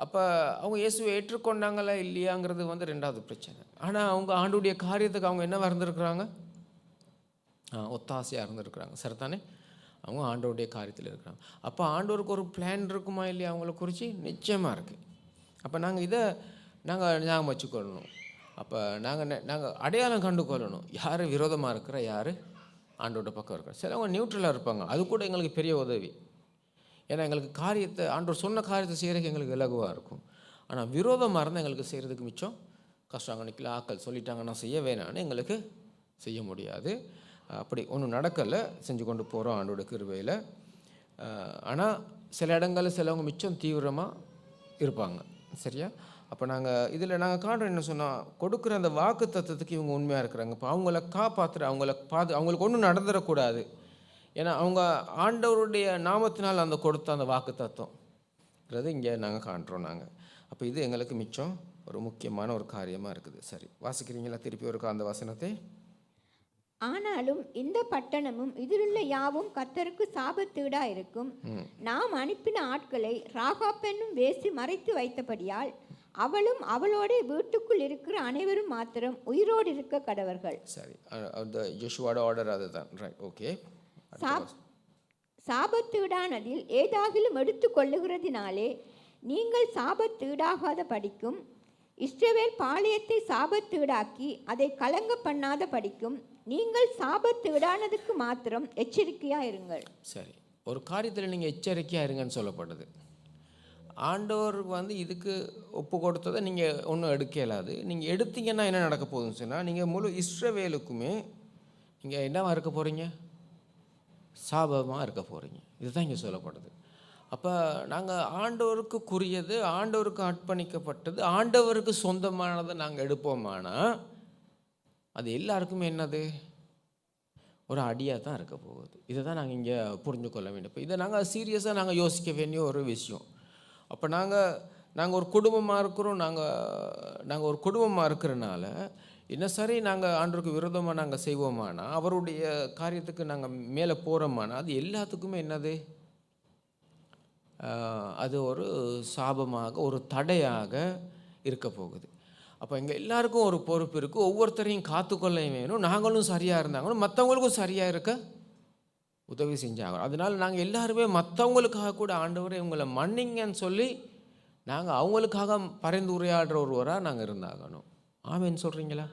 அப்போ அவங்க இயேசுவை ஏற்றுக்கொண்டாங்களா இல்லையாங்கிறது வந்து 2வது பிரச்சனை. ஆனால் அவங்க ஆண்டுடைய காரியத்துக்கு அவங்க என்னவாக இருந்திருக்கிறாங்க, ஒத்தாசையாக இருந்திருக்கிறாங்க. சரிதானே, அவங்க ஆண்டவருடைய காரியத்தில் இருக்கிறாங்க. அப்போ ஆண்டவருக்கு ஒரு பிளான் இருக்குமா இல்லையா அவங்கள குறித்து, நிச்சயமாக இருக்குது. அப்போ நாங்கள் ஞாபகம் வச்சுக்கொள்ளணும். அப்போ நாங்கள் அடையாளம் கண்டு கொள்ளணும், யார் விரோதமாக இருக்கிற, யார் ஆண்டோட பக்கம் இருக்கிற. சிலவங்க நியூட்ரலாக இருப்பாங்க, அது கூட எங்களுக்கு பெரிய உதவி. ஏன்னா எங்களுக்கு காரியத்தை ஆண்டவர் சொன்ன காரியத்தை செய்கிறதுக்கு எங்களுக்கு இலகுவாக இருக்கும். ஆனால் விரோதமாக இருந்தால் எங்களுக்கு செய்கிறதுக்கு மிச்சம் கஷ்டம். அன்றைக்கில் ஆக்கள் சொல்லிட்டாங்கன்னா செய்ய வேணான்னு எங்களுக்கு செய்ய முடியாது. அப்படி ஒன்றும் நடக்கலை, செஞ்சு கொண்டு போகிறோம் ஆண்டோட கிருபையில். ஆனால் சில இடங்களில் சிலவங்க மிச்சம் தீவிரமாக இருப்பாங்க. சரியா? அப்போ நாங்கள் காண்றோம் என்ன சொன்னால், கொடுக்குற அந்த வாக்கு தத்துவத்துக்கு இவங்க உண்மையாக இருக்கிறாங்க. இப்போ அவங்கள காப்பாற்றுற அவங்களுக்கு ஒன்றும் நடந்துடக்கூடாது. ஏன்னா அவங்க ஆண்டவருடைய நாமத்தினால் அந்த கொடுத்த அந்த வாக்கு தத்துவம்ன்றது இங்கே நாங்கள் காண்றோம். அப்போ இது எங்களுக்கு மிச்சம் ஒரு முக்கியமான ஒரு காரியமாக இருக்குது. சரி, வாசிக்கிறீங்களா திருப்பி ஒரு அந்த வசனத்தை? ஆனாலும் இந்த பட்டணமும் இதிலுள்ள யாவும் கர்த்தருக்கு சாபத்தீடா இருக்கும். நாம் அனுப்பின ஆட்களை ராகாப் என்னும் வேசி மறைத்து வைத்தபடியால் அவளும் அவளோட வீட்டுக்குள் இருக்கிற அனைவரும் மாத்திரம் உயிரோடு இருக்க கடவர்கள். சரி, அந்த யோசுவாவோட ஆர்டர் அதுதான். Right, okay. சாபத்தீடானதில் ஏதாகிலும் எடுத்து கொள்ளுகிறதினாலே நீங்கள் சாபத்தீடாகாத படிக்கும், இஸ்ரவேல் பாளையத்தை சாபத்தீடாக்கி அதை கலங்க பண்ணாத படிக்கும் நீங்கள் சாபத்தீடானதுக்கு மாத்திரம் எச்சரிக்கையாக இருங்கள். சரி, ஒரு காரியத்தில் நீங்கள் எச்சரிக்கையாக இருங்கன்னு சொல்லப்படுது. ஆண்டவருக்கு வந்து இதுக்கு ஒப்பு கொடுத்ததை நீங்கள் ஒன்றும் எடுக்க இயலாது. நீங்கள் எடுத்தீங்கன்னா என்ன நடக்க போகுதுன்னு சொன்னால், நீங்கள் முழு இஸ்ரவேலுக்குமே நீங்கள் என்னவா இருக்க போகிறீங்க? சாபமாக இருக்க போகிறீங்க. இதுதான் இங்கே சொல்லப்படுது. அப்போ நாங்கள் ஆண்டவருக்குரியது, ஆண்டவருக்கு அர்ப்பணிக்கப்பட்டது, ஆண்டவருக்கு சொந்தமானதை நாங்கள் எடுப்போமானா அது எல்லாருக்குமே என்னது? ஒரு அடியாக தான் இருக்க போகுது. இதை தான் நாங்கள் இங்கே புரிஞ்சு கொள்ள வேண்டும். இப்போ இதை நாங்கள் சீரியஸாக நாங்கள் யோசிக்க வேண்டிய ஒரு விஷயம். அப்போ நாங்கள் ஒரு குடும்பமாக இருக்கிறோம். நாங்கள் ஒரு குடும்பமாக இருக்கிறனால என்ன சரி நாங்கள் ஆண்டவருக்கு விரோதமாக நாங்கள் செய்வோமானா, அவருடைய காரியத்துக்கு நாங்கள் மேலே போகிறோமானா அது எல்லாத்துக்குமே என்னது? அது ஒரு சாபமாக, ஒரு தடையாக இருக்க போகுது. அப்போ எங்கள் எல்லாருக்கும் ஒரு பொறுப்பு இருக்குது. ஒவ்வொருத்தரையும் காத்துக்கொள்ள வேணும். நாங்களும் சரியாக இருந்தாங்களும் மற்றவங்களுக்கும் சரியாக இருக்க உதவி செஞ்சாங்க. அதனால நாங்கள் எல்லாருமே மற்றவங்களுக்காக கூட ஆண்டவரே இவங்களை மன்னிங்கன்னு சொல்லி நாங்கள் அவங்களுக்காக பரிந்துரையாடுற ஒருவராக நாங்கள் இருந்தாகணும். ஆமேன்னு சொல்கிறீங்களா?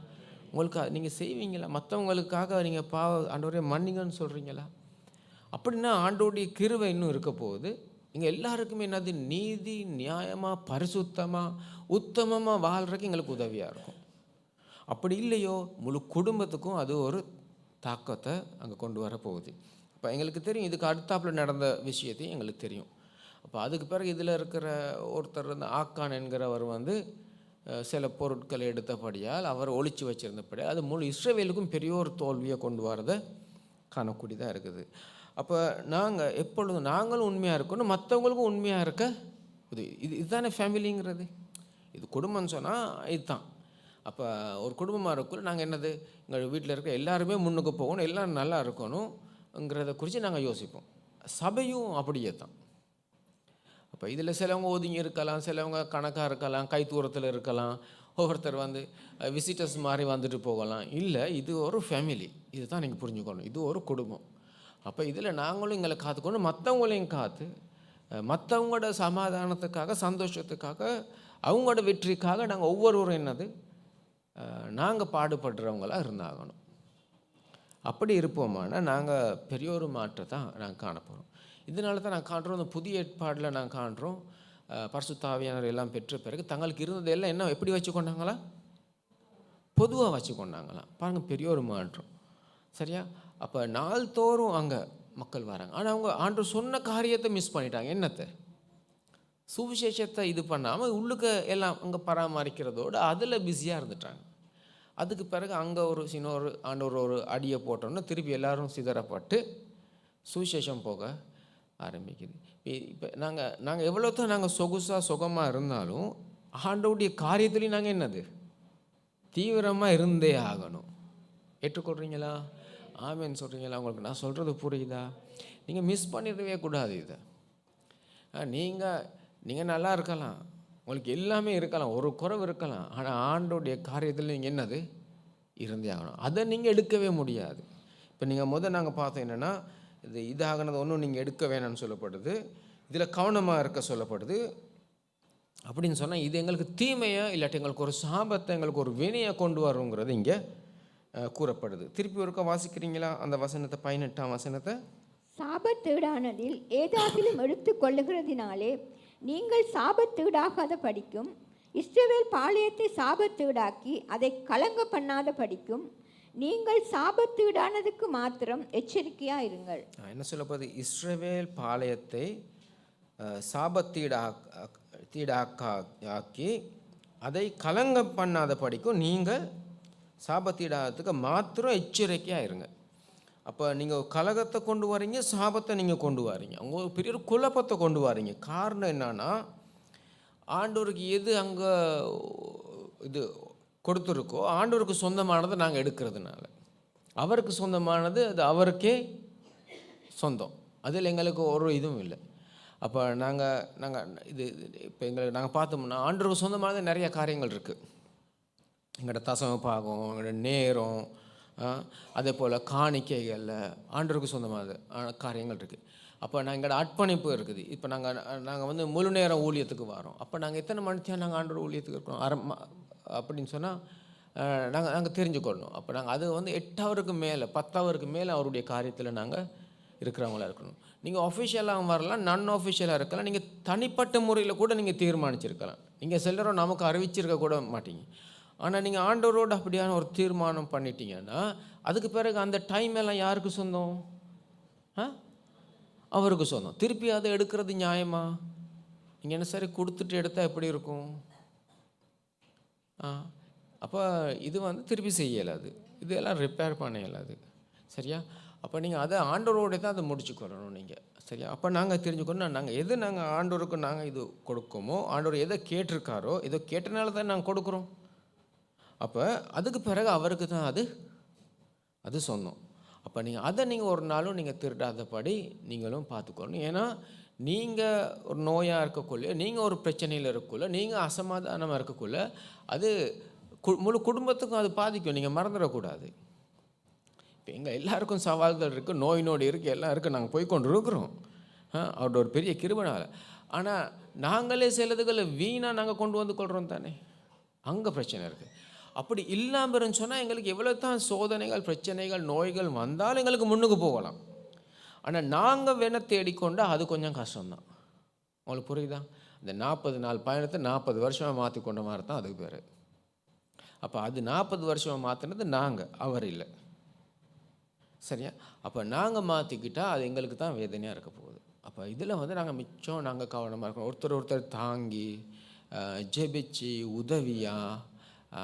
உங்களுக்கு நீங்கள் செய்வீங்களா? மற்றவங்களுக்காக நீங்கள் ஆண்டவரே மன்னிங்கன்னு சொல்கிறீங்களா? அப்படின்னா ஆண்டவருடைய கிருபை இன்னும் இருக்க போகுது. இங்கே எல்லாருக்குமே என்னது? நீதி, நியாயமாக, பரிசுத்தமாக, உத்தமமாக வாழ்கிறதுக்கு எங்களுக்கு உதவியாக இருக்கும். அப்படி இல்லையோ முழு குடும்பத்துக்கும் அது ஒரு தாக்கத்தை அங்கே கொண்டு வர போகுது. இப்போ எங்களுக்கு தெரியும் இதுக்கு அடுத்தாப்பில் நடந்த விஷயத்தையும் எங்களுக்கு தெரியும். அப்போ அதுக்கு பிறகு இதில் இருக்கிற ஒருத்தர் வந்து ஆக்கான் என்கிறவர் வந்து சில பொருட்களை எடுத்தபடியால் அவர் ஒழிச்சு வச்சுருந்தபடியால் அது முழு இஸ்ரவேலுக்கும் பெரிய ஒரு தோல்வியை கொண்டு வரதை காணக்கூடியதாக இருக்குது. அப்போ நாங்கள் எப்பொழுதும் நாங்களும் உண்மையாக இருக்கணும், மற்றவங்களுக்கும் உண்மையாக இருக்க இதுதானே ஃபேமிலிங்கிறது. இது குடும்பம்னு சொன்னால் இதுதான். அப்போ ஒரு குடும்பமாக இருக்கக்குள்ள நாங்கள் என்னது, எங்கள் வீட்டில் இருக்க எல்லாருமே முன்னுக்கு போகணும், எல்லோரும் நல்லா இருக்கணுங்கிறத குறித்து நாங்கள் யோசிப்போம். சபையும் அப்படியே தான். அப்போ இதில் சிலவங்க ஒதுங்கி இருக்கலாம், சிலவங்க கணக்காக இருக்கலாம், கை தூரத்தில் இருக்கலாம், ஒவ்வொருத்தர் வந்து விசிட்டர்ஸ் மாதிரி வந்துட்டு போகலாம். இல்லை, இது ஒரு ஃபேமிலி. இது தான் நீங்கள் புரிஞ்சுக்கணும். இது ஒரு குடும்பம். அப்போ இதில் நாங்களும் எங்களை காத்துக்கணும், மற்றவங்களையும் காத்து மற்றவங்களோட சமாதானத்துக்காக, சந்தோஷத்துக்காக, அவங்களோட வெற்றிக்காக நாங்கள் ஒவ்வொருவரும் என்னது நாங்கள் பாடுபடுறவங்களாக இருந்தாகணும். அப்படி இருப்போமானா நாங்கள் பெரிய ஒரு மாற்றத்தை நாங்கள் காணப்போகிறோம். இதனால தான் நாங்கள் காண்றோம், இந்த புதிய ஏற்பாடில் நாங்கள் காண்றோம் பரிசுத்த ஆவியானவர் எல்லாம் பெற்ற பிறகு தங்களுக்கு இருந்ததெல்லாம் என்ன எப்படி வச்சு கொண்டாங்களா? பொதுவாக வச்சு கொண்டாங்களாம். பாருங்கள், பெரிய ஒரு மாற்றம். சரியா? அப்போ நாள்தோறும் அங்கே மக்கள் வராங்க. ஆனால் அவங்க ஆண்டவர் சொன்ன காரியத்தை மிஸ் பண்ணிட்டாங்க. என்னத்தை? சுவிசேஷத்தை இது பண்ணாமல் உள்ளுக்கு எல்லாம் அங்கே பராமரிக்கிறதோடு அதில் பிஸியாக இருந்துட்டாங்க. அதுக்கு பிறகு அங்கே ஒரு சின்ன ஆண்டவர் ஒரு அடியை போட்டோன்னா திருப்பி எல்லோரும் சிதறப்பட்டு சுவிசேஷம் போக ஆரம்பிக்குது. இப்போ நாங்கள் எவ்வளோ தான் நாங்கள் சுகமாக இருந்தாலும் ஆண்டவருடைய காரியத்துலேயும் நாங்கள் என்னது தீவிரமாக இருந்தே ஆகணும். ஏற்றுக்கொள்கிறீங்களா? ஆமேன்னு சொல்கிறீங்களா? உங்களுக்கு நான் சொல்கிறது புரியுதா? நீங்கள் மிஸ் பண்ணிடவே கூடாது இதை. நீங்கள் நல்லா இருக்கலாம், உங்களுக்கு எல்லாமே இருக்கலாம், ஒரு குறைவு இருக்கலாம், ஆனால் ஆண்டோடைய காரியத்தில் நீங்கள் என்னது இருந்தே ஆகணும். அதை நீங்கள் எடுக்கவே முடியாது. இப்போ நீங்கள் நாங்கள் பார்த்தோம் என்னென்னா, இதாகினது ஒன்றும் நீங்கள் எடுக்க வேணாம்னு சொல்லப்படுது, இதில் கவனமாக இருக்க சொல்லப்படுது. அப்படின்னு சொன்னால் இது எங்களுக்கு தீமையாக இல்லாட்டி எங்களுக்கு ஒரு சாபத்தை, எங்களுக்கு ஒரு வினையை கொண்டு வருங்கிறது இங்கே கூறப்படுது. திருப்பி ஒருக்க வாசிக்கிறீங்களா அந்த வசனத்தை, 18ஆம் வசனத்தை? சாபத்தீடானதில் ஏதாகிலும் எடுத்து கொள்ளுகிறதினாலே நீங்கள் சாபத்தீடாகாத படிக்கும், இஸ்ரவேல் பாளையத்தை சாபத்தீடாக்கி அதை கலங்க பண்ணாத படிக்கும் நீங்கள் சாபத்தீடானதுக்கு மாத்திரம் எச்சரிக்கையாக இருங்கள். என்ன சொல்லப்படுது? இஸ்ரவேல் பாளையத்தை சாபத்தீடாக்கி அதை கலங்க பண்ணாத படிக்கும் நீங்கள் சாபத்தீடாகிறதுக்கு மாத்திரம் எச்சரிக்கையாக இருங்க. அப்போ நீங்கள் கலகத்தை கொண்டு வரீங்க, சாபத்தை நீங்கள் கொண்டு வரீங்க, அவங்க ஒரு பெரிய ஒரு குழப்பத்தை கொண்டு வரீங்க. காரணம் என்னன்னா, ஆண்டவருக்கு எது அங்கே இது கொடுத்துருக்கோ ஆண்டவருக்கு சொந்தமானதை நாங்கள் எடுக்கிறதுனால, அவருக்கு சொந்தமானது அது அவருக்கே சொந்தம், அதில் எங்களுக்கு ஒரு இதுவும் இல்லை. அப்போ நாங்கள் இது இப்போ எங்களுக்கு நாங்கள் பார்த்தோம்னா ஆண்டவருக்கு சொந்தமானது நிறைய காரியங்கள் இருக்குது. எங்களோட தசம பாகம், எங்களோட நேரம், அதே போல் காணிக்கைகளில் ஆண்டவருக்கு சொந்தமான காரியங்கள் இருக்குது. அப்போ எங்களோட அர்ப்பணிப்பு இருக்குது. இப்போ நாங்கள் வந்து முழு நேரம் ஊழியத்துக்கு வரோம். அப்போ நாங்கள் எத்தனை மணித்தியாக நாங்கள் ஆண்டவர் ஊழியத்துக்கு இருக்கிறோம் அப்படின்னு சொன்னால் நாங்கள் தெரிஞ்சுக்கொள்ளணும். அப்போ நாங்கள் அது வந்து 8 ஹவருக்கு மேலே 10 ஹவருக்கு மேலே அவருடைய காரியத்தில் நாங்கள் இருக்கிறவங்களா இருக்கணும். நீங்கள் அஃபிஷியலாக வரலாம், நான் அஃபிஷியலாக இருக்கலாம், நீங்கள் தனிப்பட்ட முறையில் கூட நீங்கள் தீர்மானிச்சிருக்கலாம். நீங்கள் சிலரும் நமக்கு அறிவிச்சிருக்க கூட மாட்டீங்க. ஆனால் நீங்கள் ஆண்டவரோடு அப்படியான ஒரு தீர்மானம் பண்ணிட்டீங்கன்னா அதுக்கு பிறகு அந்த டைம் எல்லாம் யாருக்கு சொந்தம்? அவருக்கு சொந்தம். திருப்பி அதை எடுக்கிறது நியாயமா? நீங்கள் என்ன சரி கொடுத்துட்டு எடுத்தால் எப்படி இருக்கும்? அப்போ இது திருப்பி செய்ய இயலாது, இதெல்லாம் ரிப்பேர் பண்ண இயலாது. சரியா? அப்போ நீங்கள் அதை ஆண்டவரோடு தான் அதை முடிச்சுக்கொள்ளணும் நீங்கள். சரியா? அப்போ நாங்கள் தெரிஞ்சுக்கணும், நாங்கள் ஆண்டவருக்கு நாங்கள் இது கொடுக்கோமோ, ஆண்டவர் எதை கேட்டிருக்காரோ, ஏதோ கேட்டனால தான் நாங்கள் கொடுக்குறோம். அப்போ அதுக்கு பிறகு அவருக்கு தான் அது சொந்தம். அப்போ நீங்கள் ஒரு நாளும் நீங்கள் திருடாதபடி நீங்களும் பார்த்துக்கணும். ஏன்னா நீங்கள் ஒரு நோயாக இருக்கக்குள்ள, நீங்கள் ஒரு பிரச்சனையில் இருக்கக்குள்ள, நீங்கள் அசமாதானமாக இருக்கக்குள்ள அது முழு குடும்பத்துக்கும் அது பாதிக்கும். நீங்கள் மறந்துடக்கூடாது. இப்போ எங்கள் எல்லாருக்கும் சவால்கள் இருக்குது, நோய் நொடி இருக்குது, எல்லாம் இருக்குது, நாங்கள் போய்கொண்டு இருக்கிறோம் அவரோட ஒரு பெரிய கிருபைனால. ஆனால் நாங்களே சிலதுகளை வீணாக நாங்கள் கொண்டு வந்து கொள்கிறோம் தானே, அங்கே பிரச்சனை இருக்குது. அப்படி இல்லாமல் இருந்துன்னு சொன்னால் எங்களுக்கு எவ்வளோ தான் சோதனைகள், பிரச்சனைகள், நோய்கள் வந்தாலும் எங்களுக்கு முன்னுக்கு போகலாம். ஆனால் நாங்கள் வேண தேடிக்கொண்டு அது கொஞ்சம் கஷ்டம்தான். உங்களுக்கு புரியுதா? இந்த 40 நாள் பயணத்தை 40 வருஷமாக மாற்றி கொண்ட மாதிரி தான் அதுக்கு பேர். அப்போ அது 40 வருஷமாக மாற்றினது நாங்கள், அவர் இல்லை. சரியா? அப்போ நாங்கள் மாற்றிக்கிட்டால் அது எங்களுக்கு தான் வேதனையாக இருக்க போகுது. அப்போ இதில் நாங்கள் மிச்சம் நாங்கள் கவனமாக இருக்கணும். ஒருத்தர் தாங்கி ஜெபிச்சு உதவியாக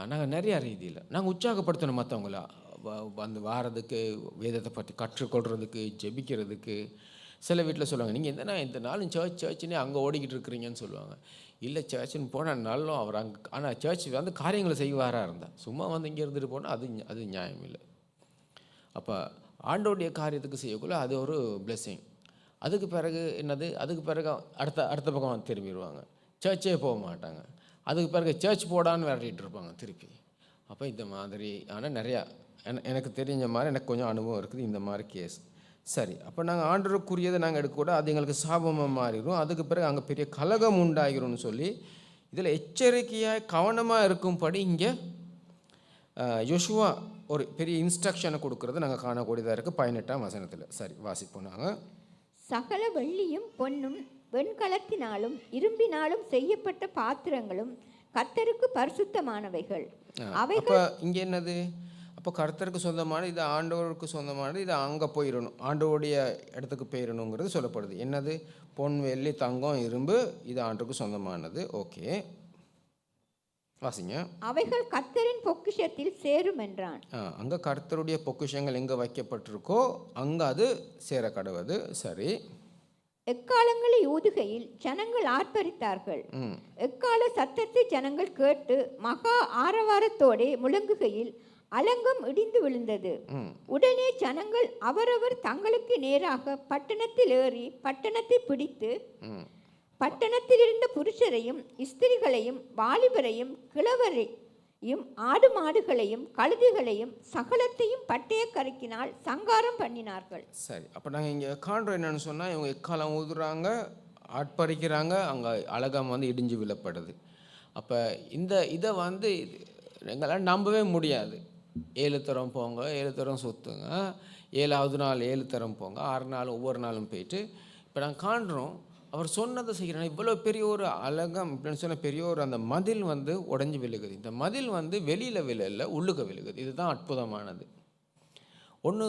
நாங்கள் நிறையா ரீதியில் நாங்கள் உற்சாகப்படுத்தணும் மற்றவங்கள வாரதுக்கு, வேதத்தை பற்றி கற்றுக்கொள்கிறதுக்கு, ஜெபிக்கிறதுக்கு. சில வீட்டில் சொல்லுவாங்க, நீங்கள் இந்த நாளும் சர்ச்சுன்னே அங்கே ஓடிக்கிட்டு இருக்கிறீங்கன்னு சொல்லுவாங்க. இல்லை, சர்ச்சுன்னு போனால் நாளும் அவர் அங்கே, ஆனால் சர்ச் காரியங்களை செய்வாராக இருந்தால் சும்மா இங்கே இருந்துட்டு போனால் அது நியாயம் இல்லை. அப்போ ஆண்டோடைய காரியத்துக்கு செய்யக்குள்ள அது ஒரு பிளெஸ்ஸிங். அதுக்கு பிறகு என்னது, அதுக்கு பிறகு அடுத்த பக்கம் திரும்பிடுவாங்க, சர்ச்சே போக மாட்டாங்க. அதுக்கு பிறகு சர்ச் போடான்னு விரட்டிகிட்டு இருப்பாங்க திருப்பி. அப்போ இந்த மாதிரி ஆனால் நிறையா எனக்கு தெரிஞ்ச மாதிரி எனக்கு கொஞ்சம் அனுபவம் இருக்குது இந்த மாதிரி கேஸ். சரி, அப்போ நாங்கள் ஆண்டவருக்குரியதை நாங்கள் எடுக்கக்கூடாது, அது எங்களுக்கு சாபமாக மாறிடும். அதுக்கு பிறகு அங்கே பெரிய கலகம் உண்டாகிரும்னு சொல்லி இதில் எச்சரிக்கையாக கவனமாக இருக்கும்படி இங்கே யோசுவா ஒரு பெரிய இன்ஸ்ட்ரக்ஷனை கொடுக்கறது நாங்கள் காணக்கூடியதாக இருக்குது 18ஆம் வசனத்தில். சரி, வாசிப்போம் நாங்கள். சகல வெள்ளியும் பொன்னும் வெண்கலத்தினாலும் இரும்பினாலும் செய்யப்பட்ட பாத்திரங்களும் கர்த்தருக்கு பரிசுத்தமானவைகள். அப்போ இங்கே என்னது, அப்போ கர்த்தருக்கு சொந்தமானது, இது ஆண்டவருக்கு சொந்தமானது, இது அங்கே போயிடணும், ஆண்டவருடைய இடத்துக்கு போயிடணுங்கிறது சொல்லப்படுது. என்னது, பொன், வெள்ளி, தங்கம், இரும்பு, இது ஆண்டவருக்கு சொந்தமானது. ஓகே, வாசிங்க. அவைகள் கர்த்தரின் பொக்கிஷத்தில் சேரும் என்றான். அங்கே கர்த்தருடைய பொக்கிஷங்கள் எங்கே வைக்கப்பட்டிருக்கோ அங்கே அது சேர கடவுது. சரி. எக்காலங்களை ஊதுகையில் ஜனங்கள் ஆர்ப்பரித்தார்கள். எக்கால சத்தத்தை ஜனங்கள் கேட்டு மகா ஆரவாரத்தோடே முழங்குகையில் அலங்கம் இடிந்து விழுந்தது. உடனே ஜனங்கள் அவரவர் தங்களுக்கு நேராக பட்டணத்தில் ஏறி பட்டணத்தை பிடித்து பட்டணத்தில் இருந்த புருஷரையும் ஸ்திரிகளையும் வாலிபரையும் கிழவரையும் ஆடு மாடுகளையும் கழுதைகளையும் சகலத்தையும் பட்டய கருக்கினால் சங்காரம் பண்ணினார்கள். சரி, அப்போ நாங்கள் இங்கே காண்றோம் என்னன்னு சொன்னால், இவங்க எக்காலம் ஊதுறாங்க, ஆட்பறிக்கிறாங்க, அங்கே அழகம் இடிஞ்சு விழப்படுது. அப்போ இதை எங்களால் நம்பவே முடியாது. 7 தரம் போங்க, 7 தரம் சுற்றுங்க, 7ஆவது நாள் 7 தரம் போங்க, 6 நாள் ஒவ்வொரு நாளும் போயிட்டு. இப்போ நாங்கள் காண்றோம் அவர் சொன்னதை செய்கிறாங்க. இவ்வளோ பெரிய ஒரு அழகம் அப்படின்னு சொன்ன பெரிய ஒரு அந்த மதில் உடஞ்சி விழுகுது. இந்த மதில் வெளியில் விழல, உள்ளுக்க விழுகுது. இதுதான் அற்புதமானது. ஒன்று,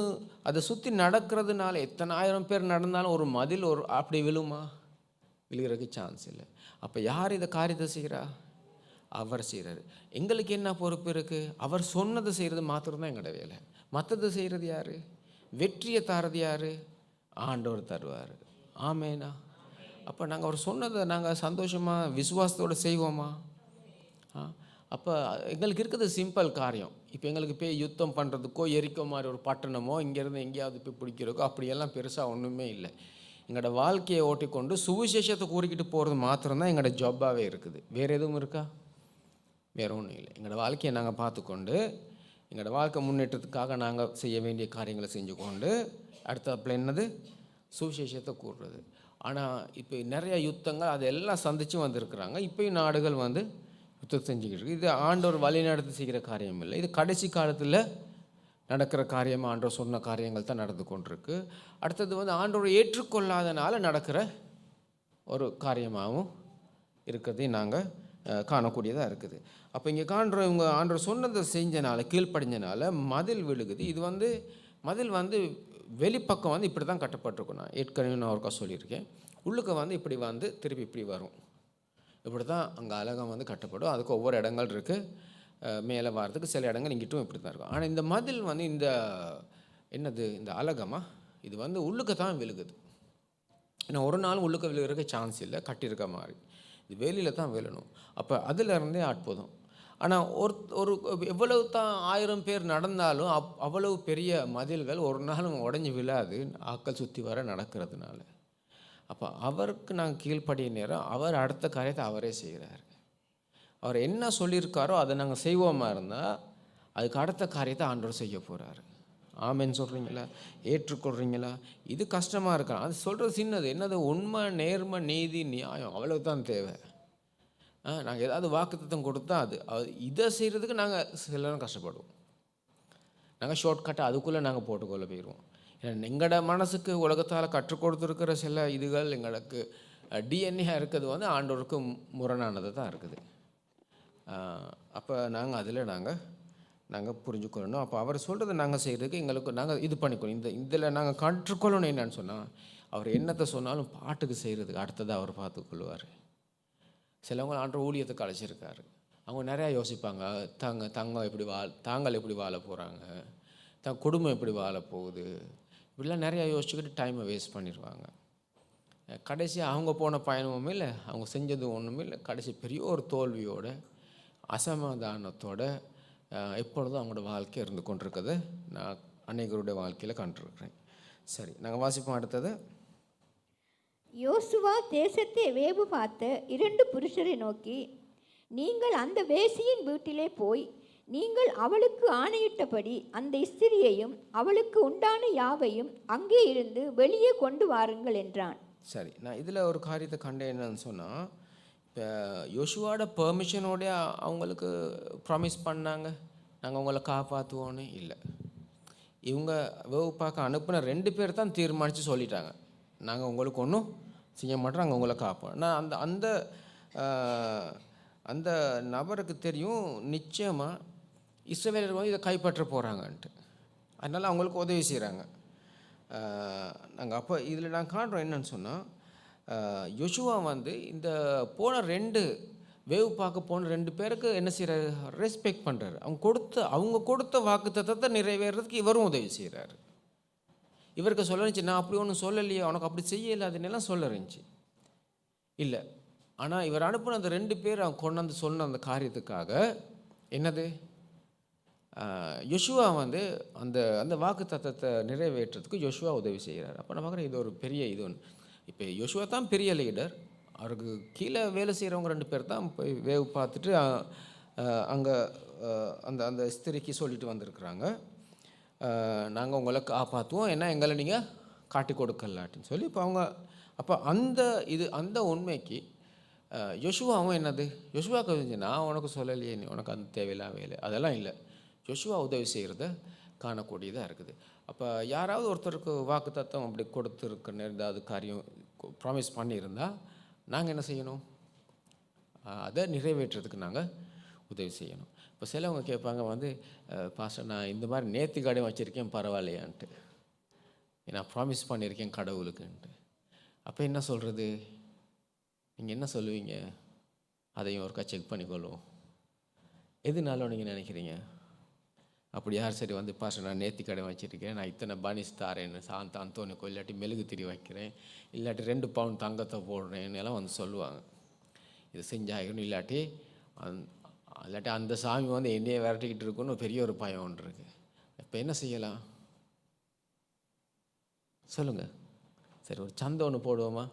அதை சுற்றி நடக்கிறதுனால எத்தனை ஆயிரம் பேர் நடந்தாலும் ஒரு மதில் அப்படி விழுமா? விழுகிறதுக்கு சான்ஸ் இல்லை. அப்போ யார் இதை காரியத்தை செய்கிறா? அவர் செய்கிறாரு. எங்களுக்கு என்ன பொறுப்பு இருக்குது? அவர் சொன்னதை செய்கிறது மாத்திரம்தான் எங்களோட வேலை. மற்றது செய்கிறது யார்? வெற்றியை தரது யார்? ஆண்டவர் தருவார். ஆமேனா? அப்போ நாங்கள் அவர் சொன்னதை நாங்கள் சந்தோஷமாக விசுவாசத்தோடு செய்வோமா? அப்போ எங்களுக்கு இருக்கிறது சிம்பிள் காரியம். இப்போ எங்களுக்கு போய் யுத்தம் பண்ணுறதுக்கோ எரிக்கோ மாதிரி ஒரு பட்டணமோ இங்கேருந்து எங்கேயாவது போய் பிடிக்கிறதுக்கோ அப்படியெல்லாம் பெருசாக ஒன்றுமே இல்லை. எங்களோட வாழ்க்கையை ஓட்டிக்கொண்டு சுவிசேஷத்தை கூறிக்கிட்டு போகிறது மாத்திரம்தான் எங்களோட ஜாப்பாகவே இருக்குது. வேறு எதுவும் இருக்கா? வேறு ஒன்றும் இல்லை. எங்களோட வாழ்க்கையை நாங்கள் பார்த்துக்கொண்டு எங்களோட வாழ்க்கை முன்னேற்றத்துக்காக நாங்கள் செய்ய வேண்டிய காரியங்களை செஞ்சு கொண்டு அடுத்த என்னது, சுவிசேஷத்தை கூறுறது. ஆனால் இப்போ நிறையா யுத்தங்கள் அதெல்லாம் சந்தித்து வந்திருக்கிறாங்க. இப்போயும் நாடுகள் யுத்தம் செஞ்சுக்கிட்டு இருக்கு. இது ஆண்டவர் வழி நடத்தி செய்கிற காரியம் இல்லை. இது கடைசி காலத்தில் நடக்கிற காரியமாக ஆண்டவர் சொன்ன காரியங்கள் தான் நடந்து கொண்டிருக்கு. அடுத்தது வந்து ஆண்டவரை ஏற்றுக்கொள்ளாதனால நடக்கிற ஒரு காரியமாகவும் இருக்கிறதையும் நாங்கள் காணக்கூடியதாக இருக்குது. அப்போ இங்கே காண்ற இவங்க ஆண்டவர் சொன்னதை செஞ்சனால, கீழ்ப்படிஞ்சனால மதில் விழுகுது. இது வந்து மதில் வந்து வெளிப்பக்கம் வந்து இப்படி தான் கட்டப்பட்டிருக்கும். நான் ஏற்கனவே நான் ஒருக்கா சொல்லியிருக்கேன். உள்ளுக்க வந்து இப்படி வந்து திருப்பி இப்படி வரும். இப்படி தான் அங்கே அலகம் வந்து கட்டப்படும். அதுக்கு ஒவ்வொரு இடங்கள் இருக்குது. மேலே வர்றதுக்கு சில இடங்கள் இங்கிட்டும் இப்படி தான் இருக்கும். ஆனால் இந்த மதில் வந்து இந்த என்னது இந்த அலகமாக இது வந்து உள்ளுக்க தான் விழுகுது. ஏன்னா ஒரு நாள் உள்ளுக்க விழுகிறதுக்கு சான்ஸ் இல்லை, கட்டியிருக்க மாதிரி. இது வெளியில் தான் விழணும். அப்போ அதிலிருந்தே ஆட்போதும். ஆனால் ஒரு எவ்வளவு தான் 1000 பேர் நடந்தாலும் அவ்வளவு பெரிய மதில்கள் ஒரு நாளும் உடஞ்சி விழாது, ஆட்கள் சுற்றி வர நடக்கிறதுனால. அப்போ அவருக்கு நாங்கள் கீழ்ப்படிய நேரம் அவர் அடுத்த காரியத்தை அவரே செய்கிறார். அவர் என்ன சொல்லியிருக்காரோ அதை நாங்கள் செய்வோமா இருந்தால் அதுக்கு அடுத்த காரியத்தை ஆண்டவர் செய்ய போகிறாரு. ஆமென்னு சொல்கிறீங்களா? ஏற்றுக்கொள்கிறீங்களா? இது கஷ்டமாக இருக்கலாம். அது சொல்கிறது சின்னது. என்னது? உண்மை, நேர்மை, நீதி, நியாயம், அவ்வளவு தான் தேவை. நாங்கள் ஏதாவது வாக்குத்தத்தம் கொடுத்தா அது இதை செய்கிறதுக்கு நாங்கள் சில நேரம் கஷ்டப்படுவோம். நாங்கள் ஷார்ட்கட்டை அதுக்குள்ளே நாங்கள் போட்டுக்கொள்ள போயிடுவோம். ஏன்னா எங்களோட மனசுக்கு உலகத்தால் கற்றுக் கொடுத்துருக்கிற சில இதுகள் எங்களுக்கு டிஎன்ஏ இருக்கிறது வந்து ஆண்டவருக்கு முரணானது தான் இருக்குது. அப்போ நாங்கள் அதில் நாங்கள் புரிஞ்சுக்கொள்ளணும். அப்போ அவர் சொல்கிறத நாங்கள் செய்கிறதுக்கு எங்களுக்கு நாங்கள் இது பண்ணிக்கணும். இதில் நாங்கள் கற்றுக்கொள்ளணும். என்னன்னு சொன்னால் அவர் என்னத்தை சொன்னாலும் பாட்டுக்கு செய்கிறதுக்கு அடுத்ததாக அவர் பார்த்துக்கொள்வார். சிலவங்க ஆண்டவர் ஊழியத்துக்கு அழைச்சிருக்காரு. அவங்க நிறையா யோசிப்பாங்க. தாங்கள் எப்படி வாழ போகிறாங்க, குடும்பம் எப்படி வாழ போகுது, இப்படிலாம் நிறையா யோசிச்சுக்கிட்டு டைமை வேஸ்ட் பண்ணிடுவாங்க. கடைசியாக அவங்க போன பயணமும் இல்லை, அவங்க செஞ்சது ஒன்றுமே இல்லை. கடைசி பெரிய ஒரு தோல்வியோட அசமாதானத்தோட எப்பொழுதும் அவங்களோட வாழ்க்கை இருந்து கொண்டிருக்கிறத நான் அநேகருடைய வாழ்க்கையில் கண்டிருக்கிறேன். சரி, நாங்கள் வாசிப்போம். அடுத்தது, யோசுவா தேசத்தை வேவு பார்த்த 2 புருஷரை நோக்கி, நீங்கள் அந்த வேசியின் வீட்டிலே போய் நீங்கள் அவளுக்கு ஆணையிட்டபடி அந்த ஸ்திரியையும் அவளுக்கு உண்டான யாவையும் அங்கே இருந்து வெளியே கொண்டு வாருங்கள் என்றான். சரி, நான் இதில் ஒரு காரியத்தை கண்டேன். என்னன்னு சொன்னால், இப்போ யோசுவாவோட பெர்மிஷனோடைய அவங்களுக்கு ப்ராமிஸ் பண்ணாங்க, நாங்கள் உங்களை காப்பாற்றுவோன்னு. இல்லை, இவங்க வேவு பார்க்க அனுப்பின 2 பேர் தான் தீர்மானித்து சொல்லிட்டாங்க, நாங்கள் உங்களுக்கு ஒன்றும் செய்ய மாட்டோம், நாங்கள் உங்களை காப்போம். நான் அந்த அந்த நபருக்கு தெரியும் நிச்சயமாக இஸ்ரவேலர்கள் வந்து இதை கைப்பற்ற போகிறாங்கன்ட்டு. அதனால் அவங்களுக்கு உதவி செய்கிறாங்க. நாங்கள் அப்போ இதில் நான் காண்றோம் என்னன்னு சொன்னால், யோசுவா வந்து இந்த போன 2 வேவு பார்க்க போன 2 பேருக்கு என்ன செய்கிறாரு? ரெஸ்பெக்ட் பண்ணுறாரு. அவங்க கொடுத்த வாக்குத்தத்தத்தை நிறைவேறதுக்கு இவரும் உதவி செய்கிறாரு. இவருக்கு சொல்ல இருந்துச்சு, நான் அப்படி ஒன்றும் சொல்லலையே, உனக்கு அப்படி செய்யலை, அதுன்னெல்லாம் சொல்ல இருந்துச்சு. இல்லை, ஆனால் இவர் அனுப்பின அந்த 2 பேர் அவங்க கொண்டு வந்து சொன்ன அந்த காரியத்துக்காக என்னது, யோசுவா வந்து அந்த அந்த வாக்கு தத்தத்தை நிறைவேற்றத்துக்கு யோசுவா உதவி செய்கிறார். அப்போ நம்ம பார்க்குறோம், இது ஒரு பெரிய இது ஒன்று. இப்போ யோசுவா தான் பெரிய லீடர். அவருக்கு கீழே வேலை செய்கிறவங்க 2 பேர் தான் போய் வேவு பார்த்துட்டு அங்கே அந்த அந்த ஸ்திரிக்கு சொல்லிட்டு வந்திருக்கிறாங்க, நாங்கள் உங்களை காப்பாற்றுவோம், ஏன்னா எங்களை நீங்கள் காட்டி கொடுக்கலாட்டின்னு சொல்லி. இப்போ அவங்க அப்போ அந்த உண்மைக்கு யோசுவாவும் என்னது, யோசுவாவுக்கு தெரிஞ்சு, நான் உனக்கு சொல்லலையே, நீ உனக்கு அந்த தேவையில்லாம் வேலை அதெல்லாம் இல்லை, யோசுவா உதவி செய்கிறத காணக்கூடியதாக இருக்குது. அப்போ யாராவது ஒருத்தருக்கு வாக்கு தத்தம் அப்படி கொடுத்துருக்க ஏதாவது காரியம் ப்ராமிஸ் பண்ணியிருந்தால் நாங்கள் என்ன செய்யணும்? அதை நிறைவேற்றுறதுக்கு நாங்கள் உதவி செய்யணும். இப்போ சிலவங்க கேட்பாங்க வந்து, பாஸ்டர் நான் இந்த மாதிரி நேர்த்தி கார்டையும் வச்சுருக்கேன் பரவாயில்லையான்ட்டு, நான் ப்ராமிஸ் பண்ணியிருக்கேன் கடவுளுக்குன்ட்டு. அப்போ என்ன சொல்கிறது? நீங்கள் என்ன சொல்லுவீங்க? அதையும் ஒருக்கா செக் பண்ணிக்கொள்வோம். எதுனாலும் நீங்கள் நினைக்கிறீங்க அப்படி யார் சரி வந்து, பாஸ்டர் நான் நேர்த்தி கடை வச்சுருக்கேன், நான் இத்தனை பனிஸ் தாரேன்னு சாந்த அந்தோனிக்கோ இல்லாட்டி மெழுகு திரி வைக்கிறேன், இல்லாட்டி 2 பவுன் தங்கத்தை போடுறேன்னு எல்லாம் வந்து சொல்லுவாங்க. இது செஞ்சாகணும், இல்லாட்டி அந்த சாமி வந்து என்னையே விரட்டிக்கிட்டு இருக்குன்னு பெரிய ஒரு பயம் ஒன்று இருக்குது. இப்போ என்ன செய்யலாம் சொல்லுங்கள்? சரி, ஒரு சந்தை ஒன்று போடுவோமா?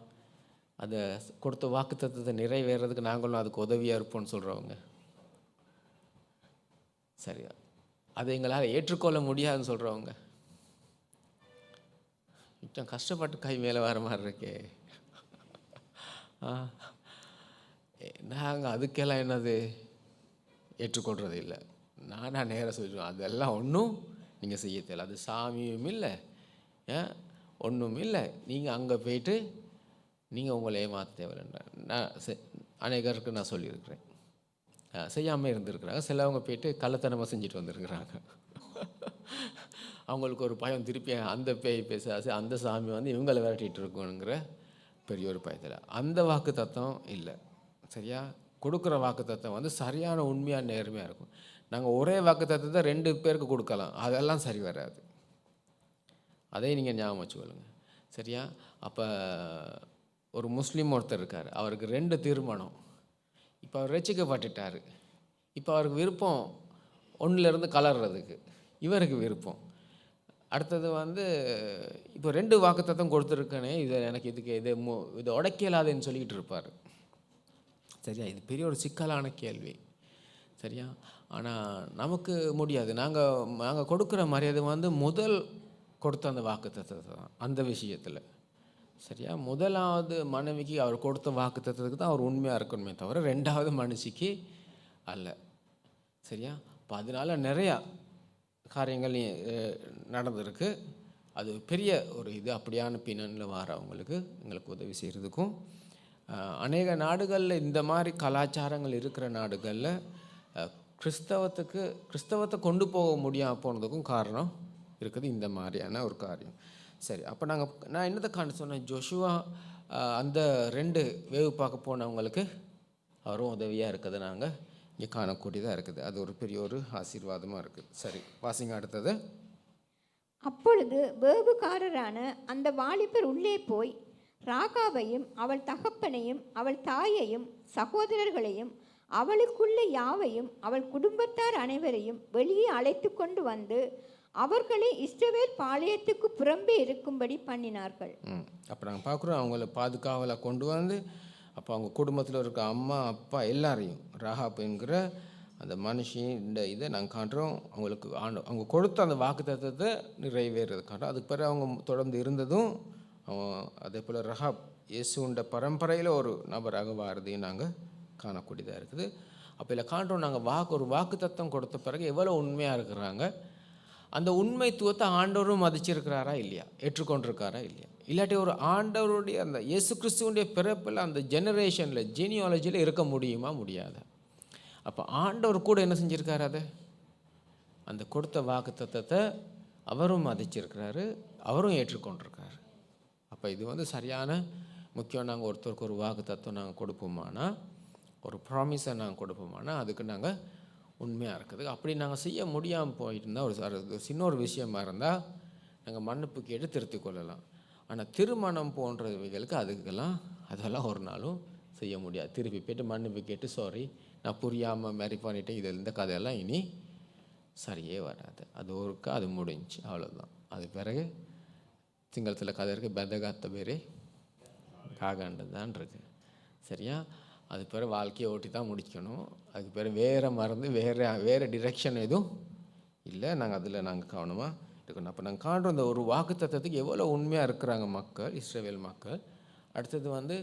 அதை கொடுத்த வாக்கு தத்துவத்தை நிறைவேறதுக்கு நாங்களும் அதுக்கு உதவியாக இருப்போம்னு சொல்கிறவங்க. சரி, அதை எங்களால் ஏற்றுக்கொள்ள முடியாதுன்னு சொல்கிறவங்க. இப்போ கஷ்டப்பட்டு கை மேலே வர மாதிரி இருக்கே. நாங்கள் அதுக்கெல்லாம் என்னது ஏற்றுக்கொள்கிறது இல்லை. நான் நேராக சொல்லிடுவேன், அதெல்லாம் ஒன்றும் நீங்கள் செய்ய தேவை. அது சாமியும் இல்லை, ஒன்றும் இல்லை. நீங்கள் அங்கே போயிட்டு நீங்கள் உங்களை ஏமாற்ற தேவையில்லை. நான் அநேகருக்கு நான் சொல்லியிருக்கிறேன், செய்யாமல் இருந்திருக்கிறாங்க. சிலவங்க போயிட்டு கள்ளத்தனமாக செஞ்சுட்டு வந்திருக்கிறாங்க. அவங்களுக்கு ஒரு பயம், திருப்பி அந்த பேய் பேசாது அந்த சாமி வந்து இவங்களை விரட்டிகிட்டு இருக்கணுங்கிற பெரிய ஒரு பயத்தில். அந்த வாக்கு தத்துவம் இல்லை. சரியா? கொடுக்குற வாக்கு தத்துவம் வந்து சரியான உண்மையான நேர்மையாக இருக்கும். நாங்கள் ஒரே வாக்கு தத்துவத்தை 2 பேருக்கு கொடுக்கலாம், அதெல்லாம் சரி வராது. அதை நீங்கள் ஞாபகம் வச்சுக்கொள்ளுங்க. சரியா? அப்போ ஒரு முஸ்லீம் ஒருத்தர் இருக்கார், அவருக்கு 2 திருமணம். இப்போ அவர் ரசிக்கப்பட்டுட்டார். இப்போ அவருக்கு விருப்பம் ஒன்றிலேருந்து கலர்றதுக்கு, இவருக்கு விருப்பம். அடுத்தது வந்து இப்போ 2 வாக்குத்தத்தம் கொடுத்துருக்கனே, இதை எனக்கு இதுக்கு இதை உடைக்கலாதுன்னு சொல்லிக்கிட்டு இருப்பார். சரியா? இது பெரிய ஒரு சிக்கலான கேள்வி. சரியா? ஆனால் நமக்கு முடியாது. நாங்கள் கொடுக்குற மரியாதை வந்து முதல் கொடுத்த அந்த வாக்குத்தத்தத்தை தான் அந்த விஷயத்தில். சரியா? முதலாவது மனைவிக்கு அவர் கொடுத்த வாக்குத்தத்தத்துக்கு தான் அவர் உண்மையாக இருக்கணுமே தவிர 2வது மனுஷிக்கு அல்ல. சரியா? இப்போ அதனால் நிறையா காரியங்கள் நடந்திருக்கு. அது பெரிய ஒரு இது. அப்படியான பின்னணியில் வரவங்களுக்கு எங்களுக்கு உதவி செய்கிறதுக்கும், அநேக நாடுகளில் இந்த மாதிரி கலாச்சாரங்கள் இருக்கிற நாடுகளில் கிறிஸ்தவத்தை கொண்டு போக முடியாமல் போனதுக்கும் காரணம் இருக்குது இந்த மாதிரியான ஒரு காரியம். சரி, அப்போ நான் என்னத்தை காண சொன்னேன், ஜோஷுவா அந்த 2 வேவு பார்க்க போனவங்களுக்கு அவரும் உதவியாக இருக்குது, நாங்கள் இங்கே காணக்கூடியதாக இருக்குது. அது ஒரு பெரிய ஒரு ஆசீர்வாதமாக இருக்குது. சரி, வாசிங்க அடுத்தது. அப்பொழுது வேவுகாரரான அந்த வாலிபர் உள்ளே போய் ராகாவையும் அவள் தகப்பனையும் அவள் தாயையும் சகோதரர்களையும் அவளுக்குள்ள யாவையும் அவள் குடும்பத்தார் அனைவரையும் வெளியே அழைத்து கொண்டு வந்து அவர்களை இஸ்ரவேல் பாளையத்துக்கு புறம்பே இருக்கும்படி பண்ணினார்கள். அப்போ நாங்கள் பார்க்குறோம், அவங்கள பாதுகாவலாக கொண்டு வந்து, அப்போ அவங்க குடும்பத்தில் இருக்க அம்மா அப்பா எல்லாரையும், ராகாப் என்கிற அந்த மனுஷி இந்த இதை நாங்கள் காட்டுறோம். அவங்களுக்கு அவங்க கொடுத்த அந்த வாக்கு தத்துவத்தை நிறைவேறது காட்டுறோம். அதுக்கு பிறகு அவங்க தொடர்ந்து இருந்ததும், அதே போல் ரஹாப் இயேசுண்ட பரம்பரையில் ஒரு நபராக வாரதையும் நாங்கள் காணக்கூடியதாக இருக்குது. அப்போ இதில் காட்டுறோம், நாங்கள் ஒரு வாக்கு தத்துவம் கொடுத்த பிறகு எவ்வளோ உண்மையாக இருக்கிறாங்க, அந்த உண்மைத்துவத்தை ஆண்டவரும் மதிச்சிருக்கிறாரா இல்லையா, ஏற்றுக்கொண்டிருக்காரா இல்லையா, இல்லாட்டி ஒரு ஆண்டவருடைய அந்த இயேசு கிறிஸ்துவனுடைய பிறப்பில் அந்த ஜெனரேஷனில் ஜீனியாலஜியில் இருக்க முடியுமா, முடியாது. அப்போ ஆண்டவர் கூட என்ன செஞ்சுருக்காரு, அதை அந்த கொடுத்த வாக்கு தத்துவத்தை அவரும் மதிச்சிருக்கிறாரு, அவரும் ஏற்றுக்கொண்டிருக்காரு. அப்போ இது வந்து சரியான முக்கியம். நாங்கள் ஒருத்தருக்கு ஒரு வாக்கு தத்துவம் நாங்கள் கொடுப்போமானா, ஒரு ப்ராமிஸை நாங்கள் கொடுப்போமானா, அதுக்கு நாங்கள் உண்மையாக இருக்குது. அப்படி நாங்கள் செய்ய முடியாமல் போயிட்டு இருந்தால், ஒரு சின்ன ஒரு விஷயமா இருந்தால் நாங்கள் மன்னிப்பு கேட்டு திருத்திக் கொள்ளலாம். ஆனால் திருமணம் போன்றவைகளுக்கு அதெல்லாம் ஒரு நாளும் செய்ய முடியாது. திருப்பி போய்ட்டு மன்னிப்பு கேட்டு சாரி நான் புரியாமல் மேரி பண்ணிட்டேன், இதில் இந்த கதையெல்லாம் இனி சரியே வராது. அது ஒருக்கா அது முடிஞ்சு, அவ்வளோதான். அது பிறகு சிங்களத்தில் கதை இருக்குது, பெதகாத்த பேரே காகாண்டது தான் இருக்குது. சரியா? அது பிறகு வாழ்க்கையை ஓட்டி தான் முடிக்கணும். அதுக்கு பிறகு வேறு மறந்து வேறு டிரெக்ஷன் எதுவும் இல்லை. நாங்கள் கவனமாக இருக்கணும். அப்போ நாங்கள் காண்றோம் இந்த ஒரு வாக்கு தத்துவத்துக்கு எவ்வளோ உண்மையாக இருக்கிறாங்க மக்கள், இஸ்ரவேல் மக்கள். அடுத்தது வந்து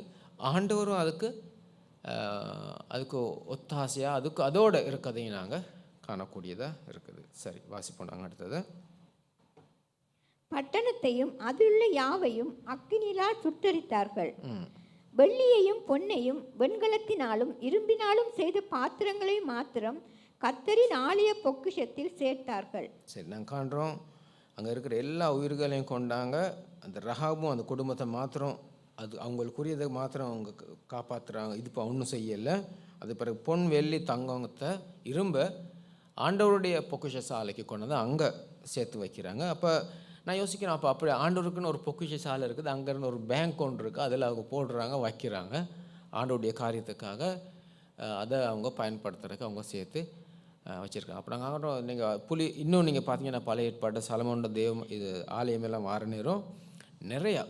ஆண்டவரும் அதுக்கு ஒத்தாசையாக அதோடு இருக்கிறதையும் நாங்கள் காணக்கூடியதாக இருக்குது. சரி, வாசிப்போம் நாங்கள் அடுத்தது. பட்டணத்தையும் அதிலுள்ள யாவையும் அக்கினியால் சுட்டரித்தார்கள். வெள்ளியையும் பொன்னையும் வெண்கலத்தினாலும் இரும்பினாலும் செய்த பாத்திரங்களை மாத்திரம் கர்த்தரின் ஆலய பொக்கிஷத்தில் சேர்த்தார்கள். சரி, நாங்கள் காண்றோம் அங்கே இருக்கிற எல்லா உயிர்களையும் கொண்டாங்க. அந்த ரஹாபும் அந்த குடும்பத்தை மாத்திரம் அது அவங்களுக்குரியதை மாத்திரம் அவங்க காப்பாற்றுறாங்க. இது இப்போ ஒன்றும் செய்யலை. அது பிறகு பொன் வெள்ளி தங்கத்தை இரும்ப ஆண்டவருடைய பொக்கிஷ சாலைக்கு கொண்டு வந்து அங்கே சேர்த்து வைக்கிறாங்க. அப்போ நான் யோசிக்கிறேன், அப்போ அப்படி ஆண்டவருக்குன்னு ஒரு பொக்கிஷ சாலை இருக்குது, அங்கேருந்து ஒரு பேங்க் ஒன்று இருக்குது, அதில் அவங்க போடுறாங்க, வைக்கிறாங்க ஆண்டவருடைய காரியத்துக்காக. அதை அவங்க பயன்படுத்துறதுக்கு அவங்க சேர்த்து வச்சுருக்காங்க. அப்போ நாங்கள் நீங்கள் இன்னும் நீங்கள் பார்த்தீங்கன்னா பழைய ஏற்பாடு சலமோன் இது ஆலயமெல்லாம் வார நேரம் நிறையா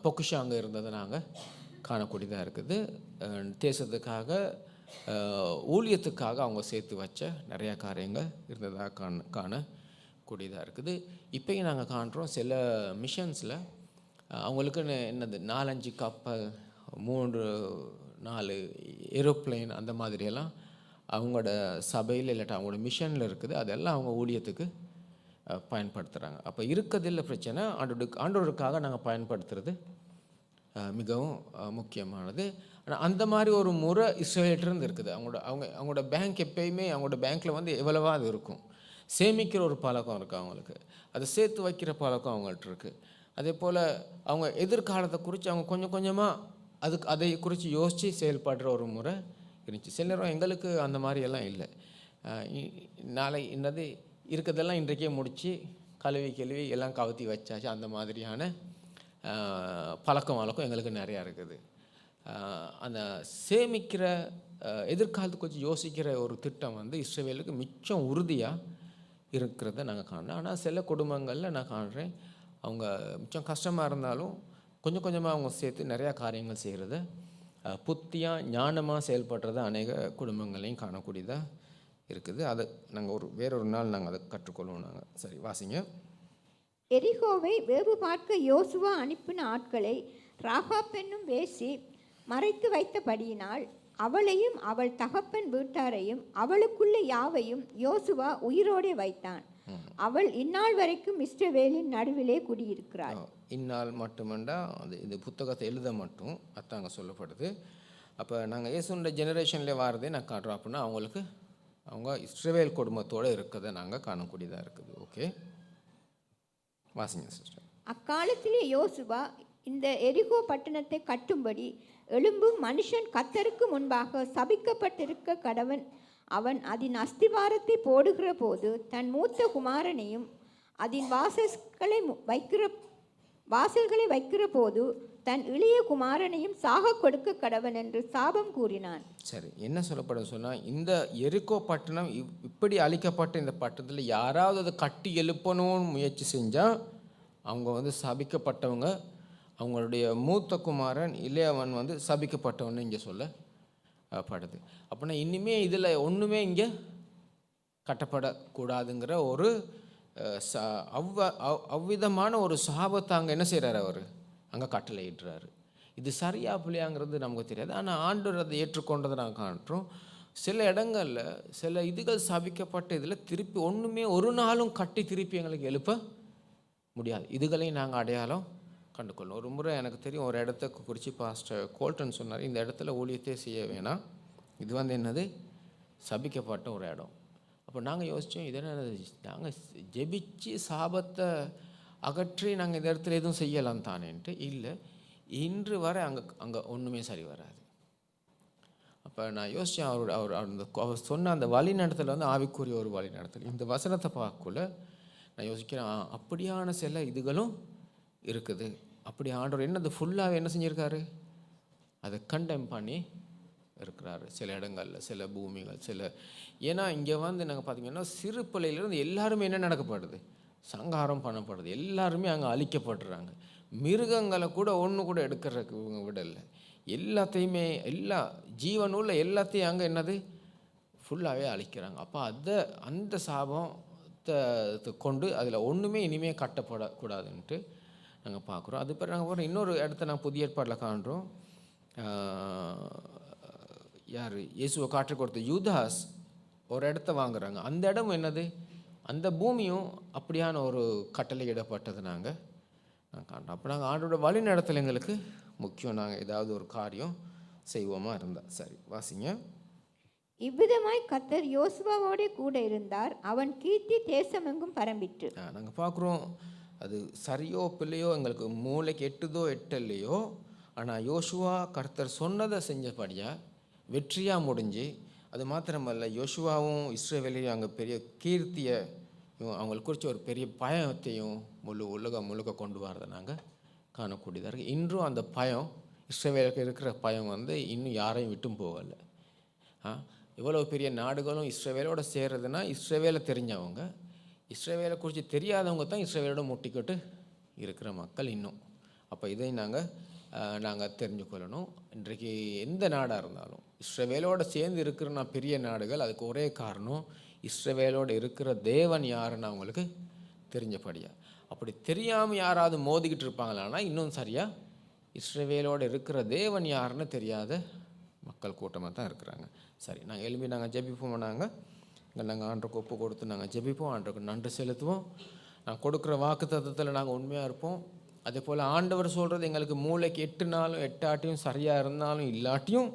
பொக்கிஷம் அங்கே இருந்ததை நாங்கள் காணக்கூடியதாக இருக்குது. தேசத்துக்காக ஊழியத்துக்காக அவங்க சேர்த்து வச்ச நிறையா காரியங்கள் இருந்ததாக காணக்கூடியதாக இருக்குது. இப்போயும் நாங்கள் காண்றோம் சில மிஷன்ஸில் அவங்களுக்குன்னு என்னது 4-5 கப்பல் 3-4 ஏரோப்ளைன் அந்த மாதிரியெல்லாம் அவங்களோட சபையில் இல்லாட்டா அவங்களோட மிஷனில் இருக்குது. அதெல்லாம் அவங்க ஊழியத்துக்கு பயன்படுத்துகிறாங்க. அப்போ இருக்கிறதில்ல பிரச்சனை, ஆண்டவருக்காக நாங்கள் பயன்படுத்துறது மிகவும் முக்கியமானது. ஆனால் அந்த மாதிரி ஒரு முறை இஸ்ரவேலிருந்து இருக்குது. அவங்களோட பேங்க் எப்பயுமே அவங்களோட பேங்க்கில் வந்து எவ்வளவா அது இருக்கும், சேமிக்கிற ஒரு பழக்கம் இருக்குது அவங்களுக்கு, அதை சேர்த்து வைக்கிற பழக்கம் அவங்கள்ட்ட இருக்குது. அதே போல் அவங்க எதிர்காலத்தை குறித்து அவங்க கொஞ்சம் கொஞ்சமாக அதை குறித்து யோசித்து செயல்படுற ஒரு முறை இருந்துச்சு. சில நேரம் எங்களுக்கு அந்த மாதிரியெல்லாம் இல்லை. நாளை என்னது இருக்கிறதெல்லாம் இன்றைக்கே முடித்து கழுவி எல்லாம் கவுத்தி வச்சாச்சு. அந்த மாதிரியான பழக்கம் வழக்கம் எங்களுக்கு நிறையா இருக்குது. அந்த சேமிக்கிற எதிர்காலத்துக்கு கொஞ்சம் யோசிக்கிற ஒரு திட்டம் வந்து இஸ்ரவேலுக்கு மிச்சம் உறுதியாக இருக்கிறத நாங்கள் காணுறோம். ஆனால் சில குடும்பங்களில் நான் காணுறேன், அவங்க மிச்சம் கஷ்டமாக இருந்தாலும் கொஞ்சம் கொஞ்சமாக அவங்க சேர்த்து நிறையா காரியங்கள் செய்கிறத புத்தியாக ஞானமாக செயல்படுறத அநேக குடும்பங்களையும் காணக்கூடியதாக இருக்குது. அதை நாங்கள் வேறொரு நாள் நாங்கள் அதை கற்றுக்கொள்வோம். நாங்கள் சரி வாசிங்க. எரிகோவை வேவு பார்க்க யோசுவா அனுப்பின ஆட்களை ராகாப் என்னும் வேசி மறைத்து வைத்தபடியினால் அவளையும் அவள் தகப்பன் வீட்டாரையும் அவளுக்குள்ள யாவையும் யோசுவா உயிரோடே வைத்தான். அவள் இந்நாள் வரைக்கும் இஸ்ரவேலின் நடுவிலே குடியிருக்கிறாள். இந்நாள் மட்டுமண்டா அது இந்த புத்தகத்தை எழுத மட்டும் அத்தாங்க சொல்லப்படுது. அப்போ நாங்கள் இயேசுன்ற ஜெனரேஷனில் வாரதே நான் காட்டுறோம். அப்படின்னா அவங்க இஸ்ரவேல் குடும்பத்தோடு இருக்கிறத நாங்கள் காணக்கூடியதாக இருக்குது. ஓகே வாசிங்க சிஸ்டர். அக்காலத்திலே யோசுவா இந்த எரிகோ பட்டணத்தை கட்டும்படி எழும்பும் மனுஷன் கர்த்தருக்கு முன்பாக சபிக்கப்பட்டிருக்க கடவன். அவன் அதன் அஸ்திவாரத்தை போடுகிற போது தன் மூத்த குமாரனையும் அதன் வாசல்களை வைக்கிற போது தன் இளைய குமாரனையும் சாக கொடுக்க கடவன் என்று சாபம் கூறினான். சரி, என்ன சொல்லப்படும் சொன்னால், இந்த எரிகோ பட்டணம் இப்படி அழிக்கப்பட்ட இந்த பட்டணத்தில் யாராவது அதை கட்டி எழுப்பணும்னு முயற்சி செஞ்சால் அவங்க வந்து சபிக்கப்பட்டவங்க. அவங்களுடைய மூத்த குமாரன் இளையவன் வந்து சபிக்கப்பட்டவன்னு இங்கே சொல்லப்படுது. அப்படின்னா இனிமே இதில் ஒன்றுமே இங்கே கட்டப்படக்கூடாதுங்கிற ஒரு அவ்விதமான ஒரு சாபத்தை அங்கே என்ன செய்கிறார், அவர் அங்கே கட்டளையிடுறாரு. இது சரியா பிள்ளையாங்கிறது நமக்கு தெரியாது. ஆனால் ஆண்டவர் அதை ஏற்றுக்கொண்டதை நாங்கள் காட்டுறோம். சில இடங்களில் சில இதுகள் சபிக்கப்பட்ட இதில் திருப்பி ஒன்றுமே ஒரு நாளும் கட்டி திருப்பி எங்களுக்கு எழுப்ப முடியாது. இதுகளையும் நாங்கள் அடையாளம் கண்டுக்கொள்ளணும். ஒரு முறை எனக்கு தெரியும், ஒரு இடத்த குறித்து பாஸ்டர் கோல்டன் சொன்னார், இந்த இடத்துல ஊழியத்தை செய்ய வேணாம், இது வந்து என்னது சபிக்கப்பட்ட ஒரு இடம். அப்போ நாங்கள் யோசித்தோம், இது என்ன, நாங்கள் ஜெபிச்சு சாபத்தை அகற்றி நாங்கள் இந்த இடத்துல எதுவும் செய்யலாம் தானேன்ட்டு. இல்லை, இன்று வரை அங்கே ஒன்றுமே சரி வராது. அப்போ நான் யோசித்தேன், அவர் சொன்ன அந்த வழி நடத்தல் வந்து ஆவிக்குரிய ஒரு வழி நடத்தல். இந்த வசனத்தை பார்க்கக்குள்ள நான் யோசிக்கிறேன், அப்படியான சில இதுகளும் இருக்குது. அப்படி ஆண்டவர் என்னது ஃபுல்லாகவே என்ன செஞ்சுருக்காரு, அதை கண்டெம் பண்ணி இருக்கிறாரு. சில இடங்களில் சில பூமிகள் ஏன்னா இங்கே வந்து நாங்கள் பார்த்திங்கன்னா சிறு பிள்ளையிலேருந்து எல்லாருமே என்ன நடக்கப்படுது, சங்காரம் பண்ணப்படுது. எல்லாருமே அங்கே அழிக்கப்படுறாங்க. மிருகங்களை கூட ஒன்று கூட எடுக்கிறதுக்கு இவங்க விடலை. எல்லாத்தையுமே எல்லா ஜீவனுள்ள எல்லாத்தையும் அங்கே என்னது ஃபுல்லாகவே அழிக்கிறாங்க. அப்போ அந்த சாபத்தை கொண்டு அதில் ஒன்றுமே இனிமேல் கட்டப்படக்கூடாதுன்ட்டு நாங்கள் பார்க்குறோம். அது பிறகு நாங்கள் இன்னொரு இடத்த நாங்கள் புதிய ஏற்பாட்டில் காண்றோம். யார் இயேசுவை காற்று கொடுத்த யூதாஸ் ஒரு இடத்த வாங்குறாங்க. அந்த இடம் என்னது, அந்த பூமியும் அப்படியான ஒரு கட்டளையிடப்பட்டது நாங்கள் காண்றோம். அப்போ நாங்கள் ஆண்டோட வழி நடத்தல் எங்களுக்கு முக்கியம். நாங்கள் ஏதாவது ஒரு காரியம் செய்வோமா இருந்தால். சரி வாசிங்க. இவ்விதமாய் கர்த்தர் யோசுவாவோட கூட இருந்தார், அவன் கீர்த்தி தேசமெங்கும் பரம்பிற்று. நாங்கள் பார்க்குறோம், அது சரியோ பிள்ளையோ எங்களுக்கு மூளைக்கு எட்டுதோ எட்டல்லையோ, ஆனால் யோசுவா கர்த்தர் சொன்னதை செஞ்சபடியாக வெற்றியாக முடிஞ்சு, அது மாத்திரமல்ல யோசுவாவும் இஸ்ரவேலையும் அங்கே பெரிய கீர்த்தியை அவங்களுக்கு குறித்து ஒரு பெரிய பயத்தையும் உலகம் முழுக்க கொண்டு வரதை நாங்கள் காணக்கூடியதாக இருக்குது. இன்றும் அந்த பயம், இஸ்ரவேலுக்கு இருக்கிற பயம் வந்து இன்னும் யாரையும் விட்டும் போகலை. இவ்வளோ பெரிய நாடுகளும் இஸ்ரவேலோடு சேர்றதுன்னா இஸ்ரவேலை தெரிஞ்சவங்க, இஸ்ரவேலை குறித்து தெரியாதவங்க தான் இஸ்ரவேலோட முட்டிக்கிட்டு இருக்கிற மக்கள் இன்னும். அப்போ இதை நாங்கள் தெரிஞ்சுக்கொள்ளணும். இன்றைக்கு எந்த நாடாக இருந்தாலும் இஸ்ரவேலோடு சேர்ந்து இருக்கிற பெரிய நாடுகள், அதுக்கு ஒரே காரணம் இஸ்ரவேலோடு இருக்கிற தேவன் யாருன்னு அவங்களுக்கு தெரிஞ்சபடியா. அப்படி தெரியாமல் யாராவது மோதிக்கிட்டு இருப்பாங்களான்னா இன்னும் சரியாக இஸ்ரவேலோடு இருக்கிற தேவன் யாருன்னு தெரியாத மக்கள் கூட்டமாக தான் இருக்கிறாங்க. சரி, நாங்கள் எழுப்பி நாங்கள் ஜெபிப்போம். நாங்கள் நாங்கள் ஆண்டருக்கு ஒப்பு கொடுத்து நாங்கள் ஜெபிப்போம், ஆண்டருக்கு நன்றி செலுத்துவோம். நாங்கள் கொடுக்குற வாக்கு தத்துவத்தில் நாங்கள் உண்மையாக இருப்போம். அதே போல் ஆண்டவர் சொல்கிறது எங்களுக்கு மூளைக்கு எட்டுனாலும் எட்டாட்டியும் சரியாக இருந்தாலும் இல்லாட்டியும்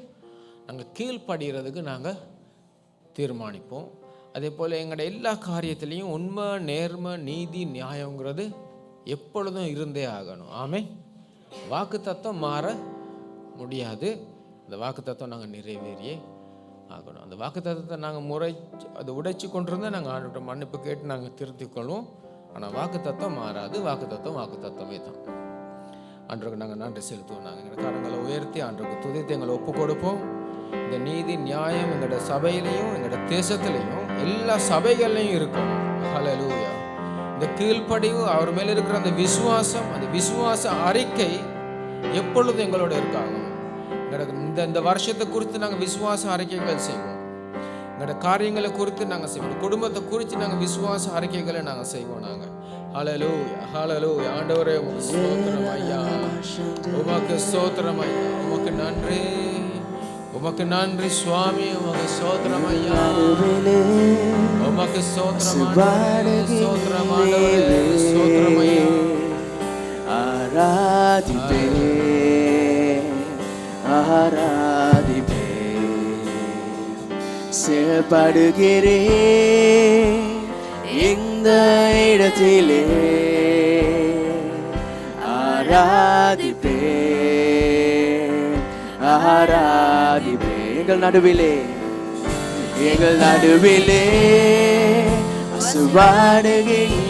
நாங்கள் கீழ்ப்படுகிறதுக்கு நாங்கள் தீர்மானிப்போம். அதே போல் எங்களோட எல்லா காரியத்திலையும் உண்மை, நேர்மை, நீதி, நியாயங்கிறது எப்பொழுதும் இருந்தே ஆகணும். ஆமென். வாக்கு தத்துவம் மாற முடியாது. அந்த வாக்கு தத்துவம் நாங்கள் நிறைவேறியே ஆகணும். அந்த வாக்கு தத்துவத்தை நாங்கள் அதை உடைச்சி கொண்டிருந்தால் நாங்கள் ஆண்டோட மன்னிப்பு கேட்டு நாங்கள் திருத்திக் கொள்வோம். ஆனால் வாக்கு தத்துவம் மாறாது. வாக்கு தத்துவமே தான். ஆண்டவருக்கு நாங்கள் நன்றி செலுத்துவோம். நாங்கள் எங்களோட கரங்களை உயர்த்தி ஆண்டவருக்கு துதித்து எங்களை ஒப்பு கொடுப்போம். இந்த நீதி நியாயம் எங்களோட சபையிலையும் எங்களோட தேசத்துலையும் எல்லா சபைகள்லையும் இருக்கணும். ஹல்லேலூயா. இந்த கீழ்ப்படிவு, அவர் மேலே இருக்கிற அந்த விசுவாசம், அந்த விசுவாச அறிக்கை எப்பொழுதும் எங்களோட இருக்காகணும். இந்த வருஷத்தை குறித்து நாங்கள் விசுவாச அறிக்கைகள் செய்வோம். எங்களோட காரியங்களை குறித்து நாங்கள் செய்வோம். குடும்பத்தை குறித்து நாங்கள் விசுவாச அறிக்கைகளை நாங்கள் செய்வோம். நாங்கள் ஹல்லேலூயா, ஹல்லேலூயா. ஆண்டவரே உமக்கு ஸ்தோத்திரம் ஐயா, உமக்கு ஸ்தோத்திரம் ஐயா, உமக்கு நன்றி, உமக்கு நன்றி சுவாமி, உமக்கு ஸ்தோத்திரம் ஐயா, உமக்கு ஸ்தோத்திரம் ஆண்டவரே, ஸ்தோத்திரம் ஆண்டவரே, ஸ்தோத்திரம் ஐயா. ஆராதிப்பே ஆராதிப்பே செயல்படுகிறே இந்த இடத்திலே. ஆராதிப்பே ஆராதிப்பே எங்கள் நடுவிலே அசுவாடுகிறே